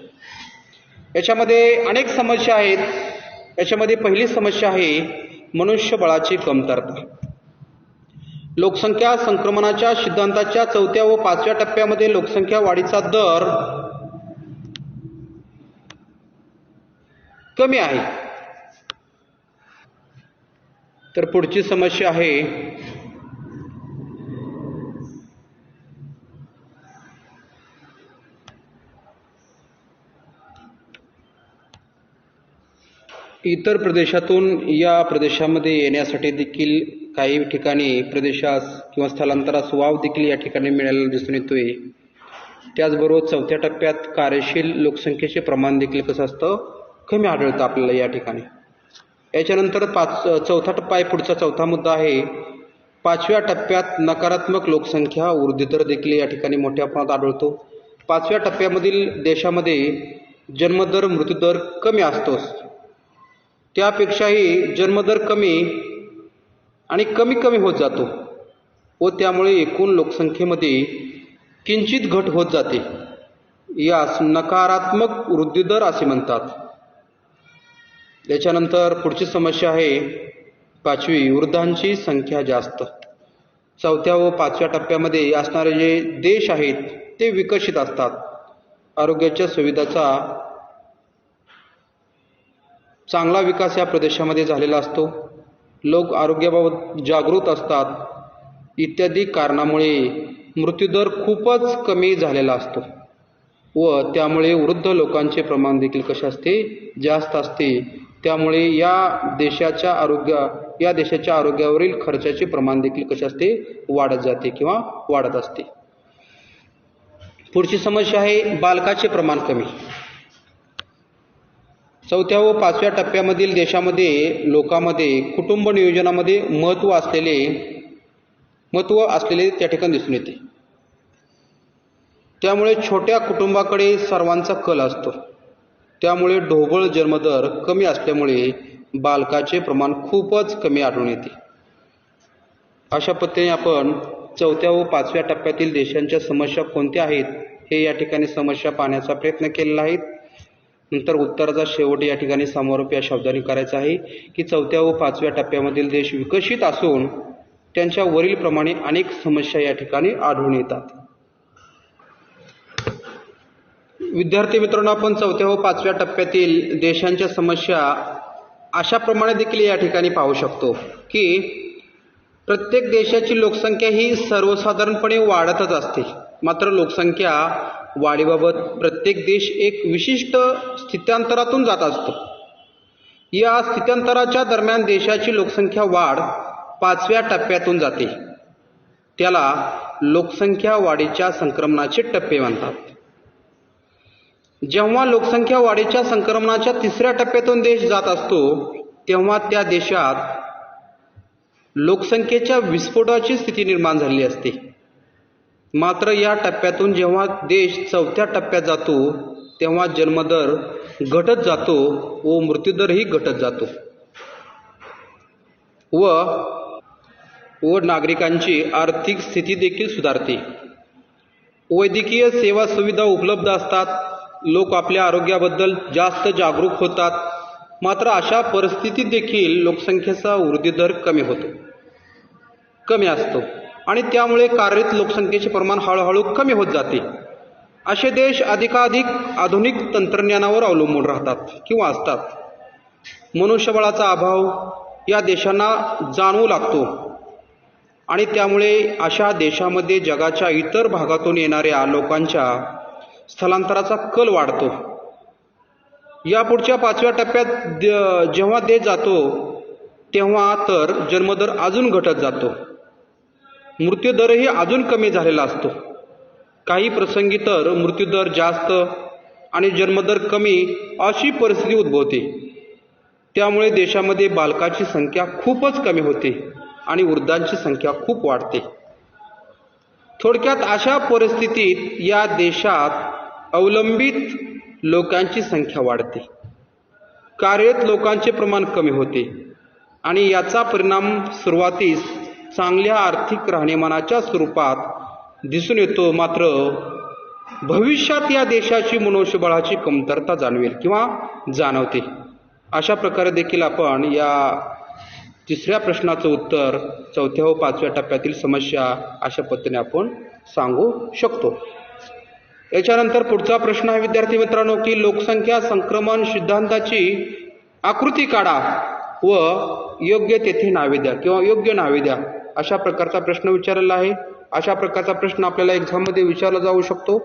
याच्यामध्ये अनेक समस्या आहेत. याच्यामध्ये पहिली समस्या आहे मनुष्यबळाची कमतरता. लोकसंख्या संक्रमणाच्या सिद्धांताच्या 4थ्या व 5व्या टप्प्यामध्ये लोकसंख्या वाढीचा दर कमी आहे. तर पुढची समस्या आहे इतर प्रदेशातून या प्रदेशामध्ये येण्यासाठी देखील काही ठिकाणी प्रदेशास किंवा स्थलांतरास वाव देखील या ठिकाणी मिळालेला दिसून येतोय. त्याचबरोबर 4थ्या टप्प्यात कार्यशील लोकसंख्येचे प्रमाण देखील कसं असतं, कमी आढळतं आपल्याला या ठिकाणी. याच्यानंतर 4था टप्पा आहे. पुढचा 4था मुद्दा आहे 5व्या टप्प्यात नकारात्मक लोकसंख्या वृद्धी दर देखील या ठिकाणी मोठ्या प्रमाणात आढळतो. 5व्या टप्प्यामधील देशामध्ये जन्मदर मृत्यूदर कमी असतोच. त्यापेक्षाही जन्मदर कमी आणि कमी कमी होत जातो व त्यामुळे एकूण लोकसंख्येमध्ये किंचित घट होत जाते. यास नकारात्मक वृद्धी दर असे म्हणतात. त्याच्यानंतर पुढची समस्या आहे 5वी, वृद्धांची संख्या जास्त. 4थ्या व 5व्या टप्प्यामध्ये असणारे जे देश आहेत ते विकसित असतात. आरोग्याच्या सुविधाचा चांगला विकास या प्रदेशामध्ये झालेला असतो. लोक आरोग्याबाबत जागृत असतात. इत्यादी कारणामुळे मृत्यूदर खूपच कमी झालेला असतो व त्यामुळे वृद्ध लोकांचे प्रमाण देखील कसे असते, जास्त असते. त्यामुळे या देशाच्या आरोग्यावरील खर्चाचे प्रमाण देखील कसे असते, वाढत जाते किंवा वाढत असते. पुढची समस्या आहे बालकाचे प्रमाण कमी. 4थ्या व 5व्या टप्प्यामधील देशामध्ये लोकांमध्ये कुटुंब नियोजनामध्ये महत्त्व असलेले त्या ठिकाणी दिसून येते. त्यामुळे छोट्या कुटुंबाकडे सर्वांचा कल असतो. त्यामुळे ढोबळ जन्मदर कमी असल्यामुळे बालकाचे प्रमाण खूपच कमी आढळून येते. अशा पद्धतीने आपण 4थ्या व 5व्या टप्प्यातील देशांच्या समस्या कोणत्या आहेत हे या ठिकाणी समस्या पाहण्याचा प्रयत्न केलेला आहे. नंतर उत्तराचा शेवट या ठिकाणी समारोप या शब्दाने करायचा आहे की 4थ्या व 5व्या टप्प्यामधील देश विकसित असून त्यांच्या वरीलप्रमाणे अनेक समस्या या ठिकाणी आढळून येतात. विद्यार्थी मित्रांनो, आपण 4थ्या व 5व्या टप्प्यातील देशांच्या समस्या अशा प्रमाणे देखील या ठिकाणी पाहू शकतो की प्रत्येक देशाची लोकसंख्या ही सर्वसाधारणपणे वाढतच असते. मात्र लोकसंख्या वाढीबाबत प्रत्येक देश एक विशिष्ट स्थित्यांतरातून जात असतो. या स्थित्यांतराच्या दरम्यान देशाची लोकसंख्या वाढ 5व्या टप्प्यातून जाते. त्याला लोकसंख्या वाढीच्या संक्रमणाचे टप्पे म्हणतात. जेव्हा लोकसंख्या वाढीच्या संक्रमणाच्या 3ऱ्या टप्प्यातून देश जात असतो तेव्हा त्या देशात लोकसंख्येच्या विस्फोटाची स्थिती निर्माण झालेली असते. मात्र या टप्प्यातून जेव्हा देश 4थ्या टप्प्यात जातो तेव्हा जन्मदर घटत जातो व मृत्यूदरही घटत जातो व नागरिकांची आर्थिक स्थिती देखील सुधारते. वैद्यकीय सेवा सुविधा उपलब्ध असतात. लोक आपल्या आरोग्याबद्दल जास्त जागरूक होतात. मात्र अशा परिस्थितीत देखील लोकसंख्येचा वृद्धी दर कमी असतो आणि त्यामुळे कार्यरत लोकसंख्येचे प्रमाण हळूहळू कमी होत जाते. असे देश अधिकाधिक आधुनिक तंत्रज्ञानावर अवलंबून राहतात किंवा असतात. मनुष्यबळाचा अभाव या देशांना जाणवू लागतो आणि त्यामुळे अशा देशामध्ये जगाच्या इतर भागातून येणाऱ्या लोकांच्या स्थलांतराचा कल वाढतो. यापुढच्या 5व्या टप्प्यात जेव्हा देश जातो तेव्हा तर जन्मदर अजून घटत जातो. मृत्यूदरही अजून कमी झालेला असतो. काही प्रसंगी तर मृत्यूदर जास्त आणि जन्मदर कमी अशी परिस्थिती उद्भवते. त्यामुळे देशामध्ये बालकाची संख्या खूपच कमी होते आणि वृद्धांची संख्या खूप वाढते. थोडक्यात अशा परिस्थितीत या देशात अवलंबित लोकांची संख्या वाढते. कार्यरत लोकांचे प्रमाण कमी होते आणि याचा परिणाम सुरुवातीस चांगल्या आर्थिक राहणीमानाच्या स्वरूपात दिसून येतो. मात्र भविष्यात या देशाची मनुष्यबळाची कमतरता जाणवेल किंवा जाणवते. अशा प्रकारे देखील आपण या 3ऱ्या प्रश्नाचं उत्तर 4थ्या व 5व्या टप्प्यातील समस्या अशा पद्धतीने आपण सांगू शकतो. याच्यानंतर पुढचा प्रश्न आहे विद्यार्थी मित्रांनो की लोकसंख्या संक्रमण सिद्धांताची आकृती काढा व योग्य तेथे नावे द्या किंवा योग्य नावे द्या. अशा प्रकारचा प्रश्न विचारलेला आहे. अशा प्रकारचा प्रश्न आपल्याला एक्झाममध्ये विचारला जाऊ शकतो.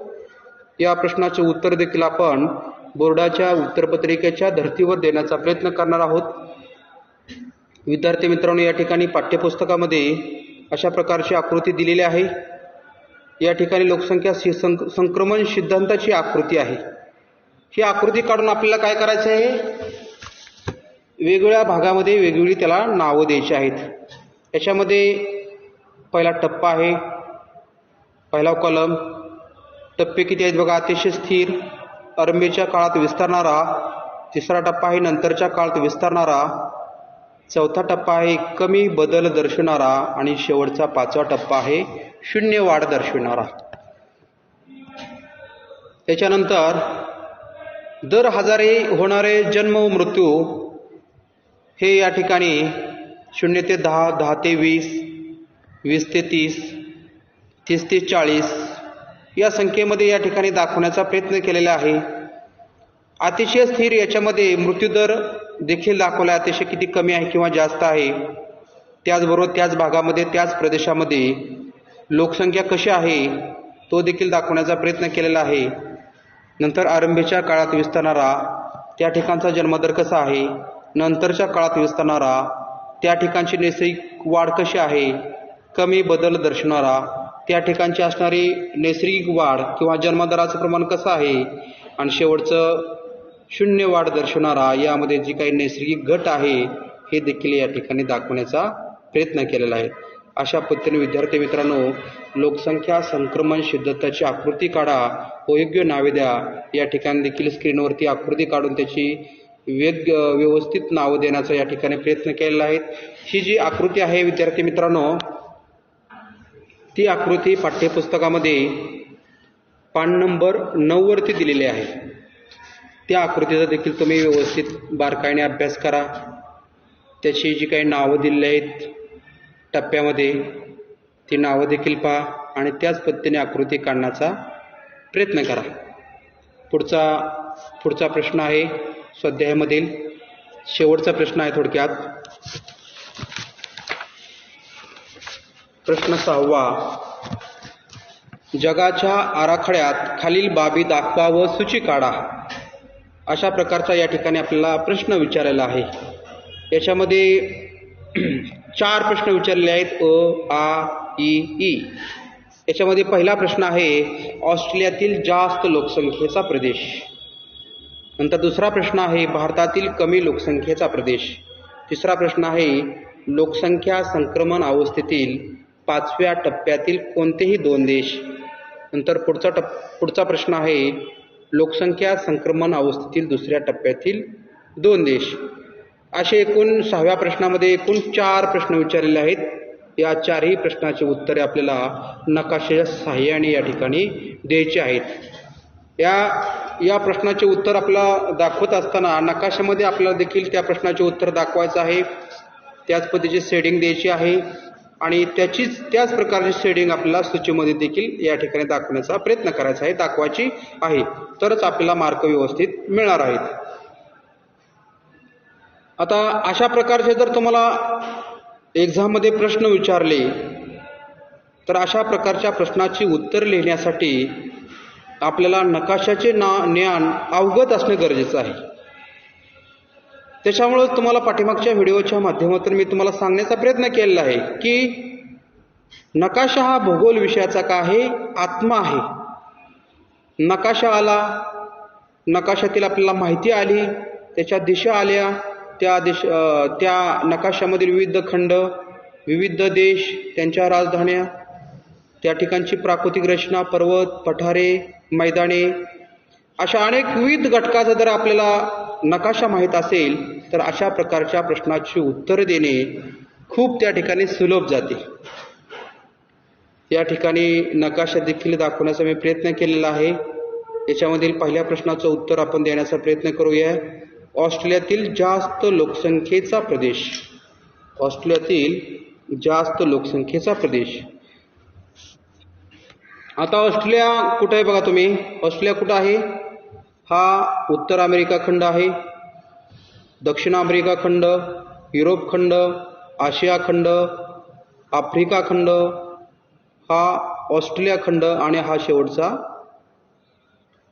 या प्रश्नाचे उत्तर देखील आपण बोर्डाच्या उत्तरपत्रिकेच्या धर्तीवर देण्याचा प्रयत्न करणार आहोत. विद्यार्थी मित्रांनो, या ठिकाणी पाठ्यपुस्तकामध्ये अशा प्रकारची आकृती दिलेली आहे. या ठिकाणी लोकसंख्या संक्रमण सिद्धांताची आकृती आहे. ही आकृती काढून आपल्याला काय करायचं आहे, वेगवेगळ्या भागामध्ये वेगवेगळी त्याला नावं द्यायची आहेत. याच्यामध्ये पहिला टप्पा आहे, पहिला कॉलम. टप्पे किती आहेत बघा. अतिशय स्थिर, आरंभीच्या काळात विस्तारणारा. तिसरा टप्पा आहे नंतरच्या काळात विस्तारणारा. चौथा टप्पा आहे कमी बदल दर्शवणारा. आणि शेवटचा 5वा टप्पा आहे शून्य वाढ दर्शविणारा. त्याच्यानंतर दर हजारे होणारे जन्म व मृत्यू हे या ठिकाणी 0 ते 10, 10 ते 20, 20 ते 30, 30 ते 40 या संख्येमध्ये या ठिकाणी दाखवण्याचा प्रयत्न केलेला आहे. अतिशय स्थिर याच्यामध्ये मृत्यूदर देखील दाखवला अतिशय किती कमी आहे किंवा जास्त आहे. त्याचबरोबर त्याच भागामध्ये त्याच प्रदेशामध्ये लोकसंख्या कशी आहे तो देखील दाखवण्याचा प्रयत्न केलेला आहे. नंतर आरंभीच्या काळात विस्तारणारा, त्या ठिकाणचा जन्मदर कसा आहे. नंतरच्या काळात विस्तारणारा, त्या ठिकाणची नैसर्गिक वाढ कशी आहे. कमी बदल दर्शवणारा, त्या ठिकाणची असणारी नैसर्गिक वाढ किंवा जन्मदराचं प्रमाण कसं आहे. आणि शेवटचं शून्य वाढ दर्शवणारा, यामध्ये जी काही नैसर्गिक घट आहे हे देखील या ठिकाणी दाखवण्याचा प्रयत्न केलेला आहे. अशा पद्धतीने विद्यार्थी मित्रांनो, लोकसंख्या संक्रमण सिद्धताची आकृती काढा व योग्य नावे द्या. या ठिकाणी देखील स्क्रीनवरती आकृती काढून त्याची व्यवस्थित नावं देण्याचा या ठिकाणी प्रयत्न केलेला आहे. ही जी आकृती आहे विद्यार्थी मित्रांनो, ती आकृती पाठ्यपुस्तकामध्ये पान नंबर 9 वरती दिलेली आहे. त्या आकृतीचा देखील तुम्ही व्यवस्थित बारकाईने अभ्यास करा. त्याची जी काही नावं दिलेली आहेत टप्प्यामध्ये ती नावं देखील पहा आणि त्याच पद्धतीने आकृती काढण्याचा प्रयत्न करा. पुढचा प्रश्न आहे स्वाध्यायामधील शेवटचा प्रश्न आहे. थोडक्यात प्रश्न 6वा. जगाच्या आराखड्यात खालील बाबी दाखवा व सूची काढा. अशा प्रकारचा या ठिकाणी आपल्याला प्रश्न विचारलेला आहे. याच्यामध्ये 4 प्रश्न विचारलेले आहेत. अ, आ, ई. याच्यामध्ये पहिला प्रश्न आहे ऑस्ट्रेलियातील जास्त लोकसंख्येचा प्रदेश. नंतर दुसरा प्रश्न आहे भारतातील कमी लोकसंख्येचा प्रदेश. तिसरा प्रश्न आहे लोकसंख्या संक्रमण अवस्थेतील 5व्या टप्प्यातील कोणतेही 2 देश. नंतर पुढचा प्रश्न आहे लोकसंख्या संक्रमण अवस्थेतील 2ऱ्या टप्प्यातील 2 देश. असे एकूण 6व्या प्रश्नामध्ये एकूण 4 प्रश्न विचारलेले आहेत. या 4ही प्रश्नाची उत्तरे आपल्याला नकाशाच्या सहाय्याने या ठिकाणी द्यायची आहेत. या प्रश्नाचे उत्तर आपल्याला दाखवत असताना नकाशामध्ये आपल्याला देखील त्या प्रश्नाचे उत्तर दाखवायचं आहे. त्याच पद्धतीची शेडिंग द्यायची आहे आणि त्याच प्रकारची शेडिंग आपल्याला सूचीमध्ये देखील या ठिकाणी दाखवण्याचा प्रयत्न करायचा आहे, दाखवायची आहे. तरच आपल्याला मार्क व्यवस्थित मिळणार आहेत. आता अशा प्रकारचे जर तुम्हाला एक्झाममध्ये प्रश्न विचारले तर अशा प्रकारच्या प्रश्नाची उत्तर लिहिण्यासाठी आपल्याला नकाशाचे ज्ञान अवगत असणे गरजेचं आहे. त्याच्यामुळे तुम्हाला पाठीमागच्या व्हिडिओच्या माध्यमातून मी तुम्हाला सांगण्याचा प्रयत्न केलेला आहे की नकाशा हा भूगोल विषयाचा का आहे, आत्मा आहे. नकाशा आला, नकाशातील आपल्याला माहिती आली, त्याच्या दिशा आल्या, त्या नकाशामधील विविध खंड, विविध देश, त्यांच्या राजधान्या, त्या ठिकाणची प्राकृतिक रचना, पर्वत, पठारे, मैदाने, अशा अनेक विविध घटकाचा जर आपल्याला नकाशा माहीत असेल तर अशा प्रकारच्या प्रश्नाची उत्तरे देणे खूप त्या ठिकाणी सुलभ जाते. या ठिकाणी नकाशा देखील दाखवण्याचा मी प्रयत्न केलेला आहे. याच्यामधील पहिल्या प्रश्नाचं उत्तर आपण देण्याचा प्रयत्न करूया. ऑस्ट्रेलियातील जास्त लोकसंख्येचा प्रदेश. ऑस्ट्रेलियातील जास्त लोकसंख्येचा प्रदेश. आता ऑस्ट्रेलिया कुठं आहे बघा तुम्ही. ऑस्ट्रेलिया कुठं आहे? हा उत्तर अमेरिका खंड आहे, दक्षिण अमेरिका खंड, युरोप खंड, आशिया खंड, आफ्रिका खंड, हा ऑस्ट्रेलिया खंड आणि हा शेवटचा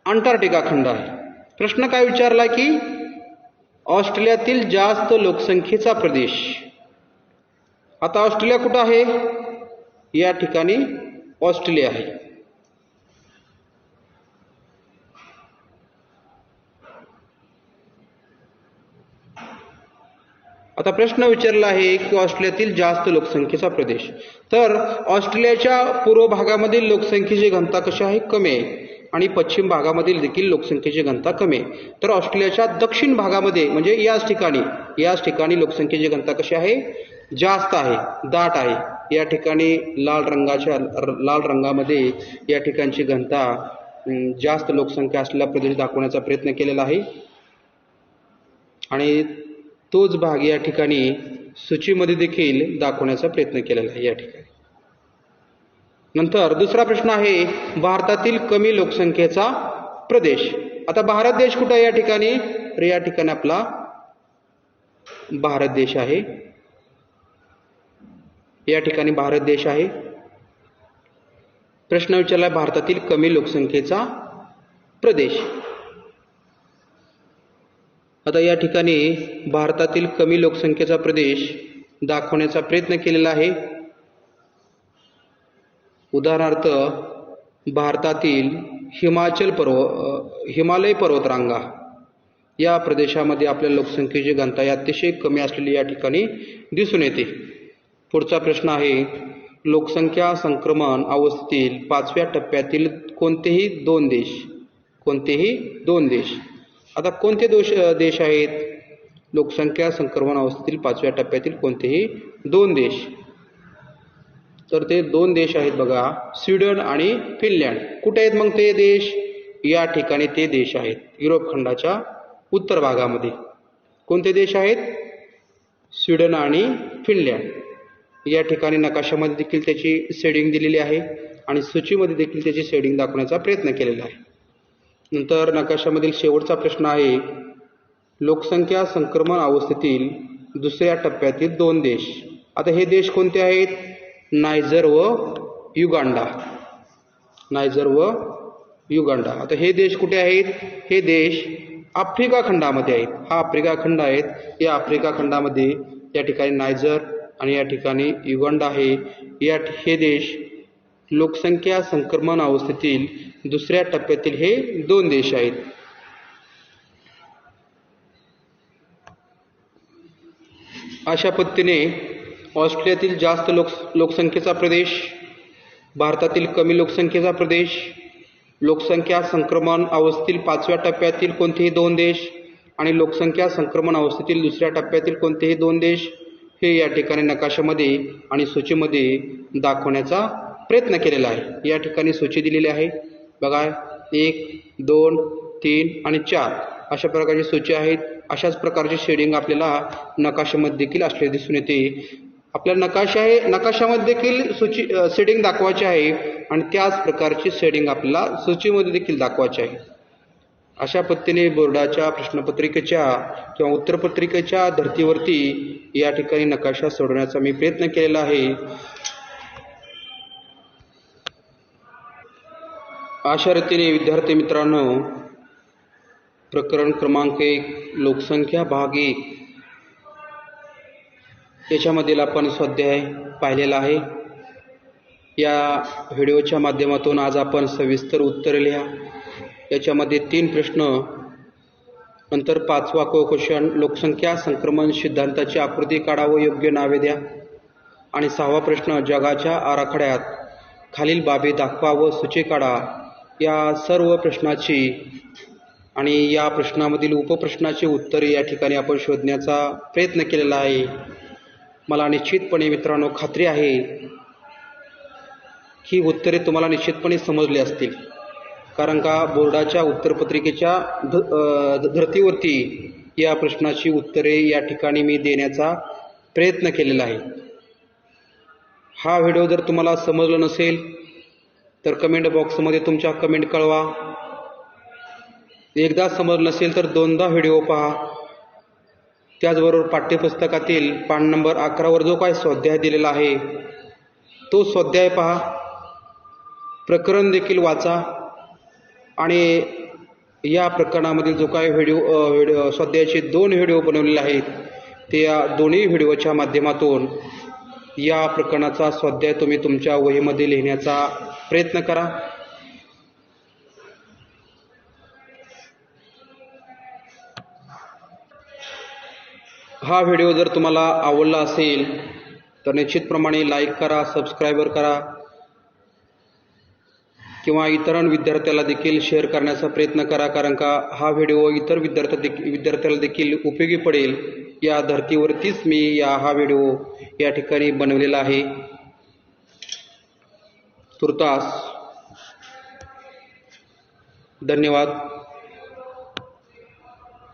अंटार्क्टिका खंड आहे. प्रश्न काय विचारला की ऑस्ट्रेलियातील जास्त लोकसंख्येचा प्रदेश. आता ऑस्ट्रेलिया कुठं आहे? या ठिकाणी ऑस्ट्रेलिया आहे. आता प्रश्न विचारला आहे की ऑस्ट्रेलियातील जास्त लोकसंख्येचा प्रदेश. तर ऑस्ट्रेलियाच्या पूर्व भागामधील लोकसंख्येची घनता कशी आहे? कमी आहे. आणि पश्चिम भागामधील देखील लोकसंख्येची घनता कमी आहे. तर ऑस्ट्रेलियाच्या दक्षिण भागामध्ये म्हणजे याच ठिकाणी लोकसंख्येची घनता कशी आहे? जास्त आहे, दाट आहे. या ठिकाणी लाल रंगामध्ये या ठिकाणची घनता जास्त लोकसंख्या असलेला प्रदेश दाखवण्याचा प्रयत्न केलेला आहे. आणि तोच भाग या ठिकाणी सूचीमध्ये देखील दाखवण्याचा प्रयत्न केलेला आहे या ठिकाणी. नंतर दुसरा प्रश्न आहे भारतातील कमी लोकसंख्येचा प्रदेश. आता भारत देश कुठे आहे या ठिकाणी? तर या ठिकाणी आपला भारत देश आहे. या ठिकाणी भारत देश आहे. प्रश्न विचारला भारतातील कमी लोकसंख्येचा प्रदेश. आता या ठिकाणी भारतातील कमी लोकसंख्येचा प्रदेश दाखवण्याचा प्रयत्न केलेला आहे. उदाहरणार्थ भारतातील हिमालय पर्वतरांगा या प्रदेशामध्ये आपल्या लोकसंख्येची घनता अतिशय कमी असलेली या ठिकाणी दिसून येते. पुढचा प्रश्न आहे लोकसंख्या संक्रमण अवस्थेतील 5व्या टप्प्यातील कोणतेही दोन देश. आता कोणते देश आहेत? लोकसंख्या संक्रमण अवस्थेतील 5व्या टप्प्यातील कोणतेही दोन देश. तर ते दोन देश आहेत बघा, स्वीडन आणि फिनलँड. कुठे आहेत मग ते देश? या ठिकाणी ते देश आहेत युरोप खंडाच्या उत्तर भागामध्ये. कोणते देश आहेत? स्वीडन आणि फिनलँड. या ठिकाणी नकाशामध्ये देखील त्याची शेडिंग दिलेली आहे आणि सूचीमध्ये देखील त्याची शेडिंग दाखवण्याचा प्रयत्न केलेला आहे. नंतर नकाशामधील शेवटचा प्रश्न आहे लोकसंख्या संक्रमण अवस्थेतील दुसऱ्या टप्प्यातील दोन देश. आता हे देश कोणते आहेत? नायजर व युगांडा. आता हे देश कुठे आहेत? हे देश आफ्रिका खंडामध्ये आहेत. हा आफ्रिका खंड आहेत. या आफ्रिका खंडामध्ये या ठिकाणी नायजर आणि या ठिकाणी युगांडा आहे. हे देश लोकसंख्या संक्रमण अवस्थेतील दुसऱ्या टप्प्यातील हे दोन देश आहेत. अशा पद्धतीने ऑस्ट्रेलियातील जास्त लोकसंख्येचा प्रदेश, भारतातील कमी लोकसंख्येचा प्रदेश, लोकसंख्या संक्रमण अवस्थेतील 5व्या टप्प्यातील कोणतेही दोन देश आणि लोकसंख्या संक्रमण अवस्थेतील दुसऱ्या टप्प्यातील कोणतेही दोन देश हे या ठिकाणी नकाशामध्ये आणि सूचीमध्ये दाखवण्याचा प्रयत्न केलेला आहे. या ठिकाणी सूची दिलेली आहे बघा, 1, 2, 3 आणि 4 अशा प्रकारची सूची आहेत. अशाच प्रकारची शेडिंग आपल्याला नकाशामध्ये देखील असलेली दिसून येते. आपल्याला नकाशामध्ये देखील शेडिंग दाखवायची आहे आणि त्याच प्रकारची शेडिंग आपल्याला सूचीमध्ये देखील दाखवायची आहे. अशा पद्धतीने बोर्डाच्या प्रश्नपत्रिकेच्या किंवा उत्तरपत्रिकेच्या धर्तीवरती या ठिकाणी नकाशा सोडवण्याचा मी प्रयत्न केलेला आहे. अशा रीतीने विद्यार्थी मित्रांनो, प्रकरण क्रमांक 1 लोकसंख्या भाग 1 याच्यामधील आपण स्वाध्याय पाहिलेला आहे. या व्हिडिओच्या माध्यमातून आज आपण सविस्तर उत्तरे लिहा. याच्यामध्ये 3 प्रश्न, नंतर 5वा क्वेश्चन लोकसंख्या संक्रमण सिद्धांताची आकृती काढा व योग्य नावे द्या, आणि 6वा प्रश्न जगाच्या आराखड्यात खालील बाबी दाखवा व सूची काढा. या सर्व प्रश्नाची आणि या प्रश्नामधील उपप्रश्नाची उत्तरे या ठिकाणी आपण शोधण्याचा प्रयत्न केलेला आहे. मला निश्चितपणे मित्रांनो खात्री आहे की उत्तरे तुम्हाला निश्चितपणे समजली असतील, कारण का बोर्डाच्या उत्तरपत्रिकेच्या धर्तीवरती या प्रश्नाची उत्तरे या ठिकाणी मी देण्याचा प्रयत्न केलेला आहे. हा व्हिडिओ जर तुम्हाला समजला नसेल तर कमेंट बॉक्समध्ये तुमच्या कमेंट कळवा. एकदा समजलं नसेल तर 2दा व्हिडिओ पहा. त्याचबरोबर पाठ्यपुस्तकातील पान नंबर 11वर जो काही स्वाध्याय दिलेला आहे तो स्वाध्याय पहा, प्रकरण देखील वाचा आणि या प्रकरणामधील जो काही स्वाध्यायाचे 2 व्हिडिओ बनवलेले आहेत ते या दोन्ही व्हिडिओच्या माध्यमातून या प्रकरणाचा स्वाध्याय तुम्ही तुमच्या वहीमध्ये लिहिण्याचा प्रयत्न करा. हा व्हिडिओ जर तुम्हाला आवडला असेल तर निश्चितप्रमाणे लाईक करा, सबस्क्राईबर करा किंवा इतर विद्यार्थ्याला देखील शेअर करण्याचा प्रयत्न करा, कारण का हा व्हिडिओ इतर विद्यार्थ्याला देखील उपयोगी पडेल या धर्तीवरतीच मी हा व्हिडिओ या ठिकाणी बनवलेला आहे. तुर्तास धन्यवाद.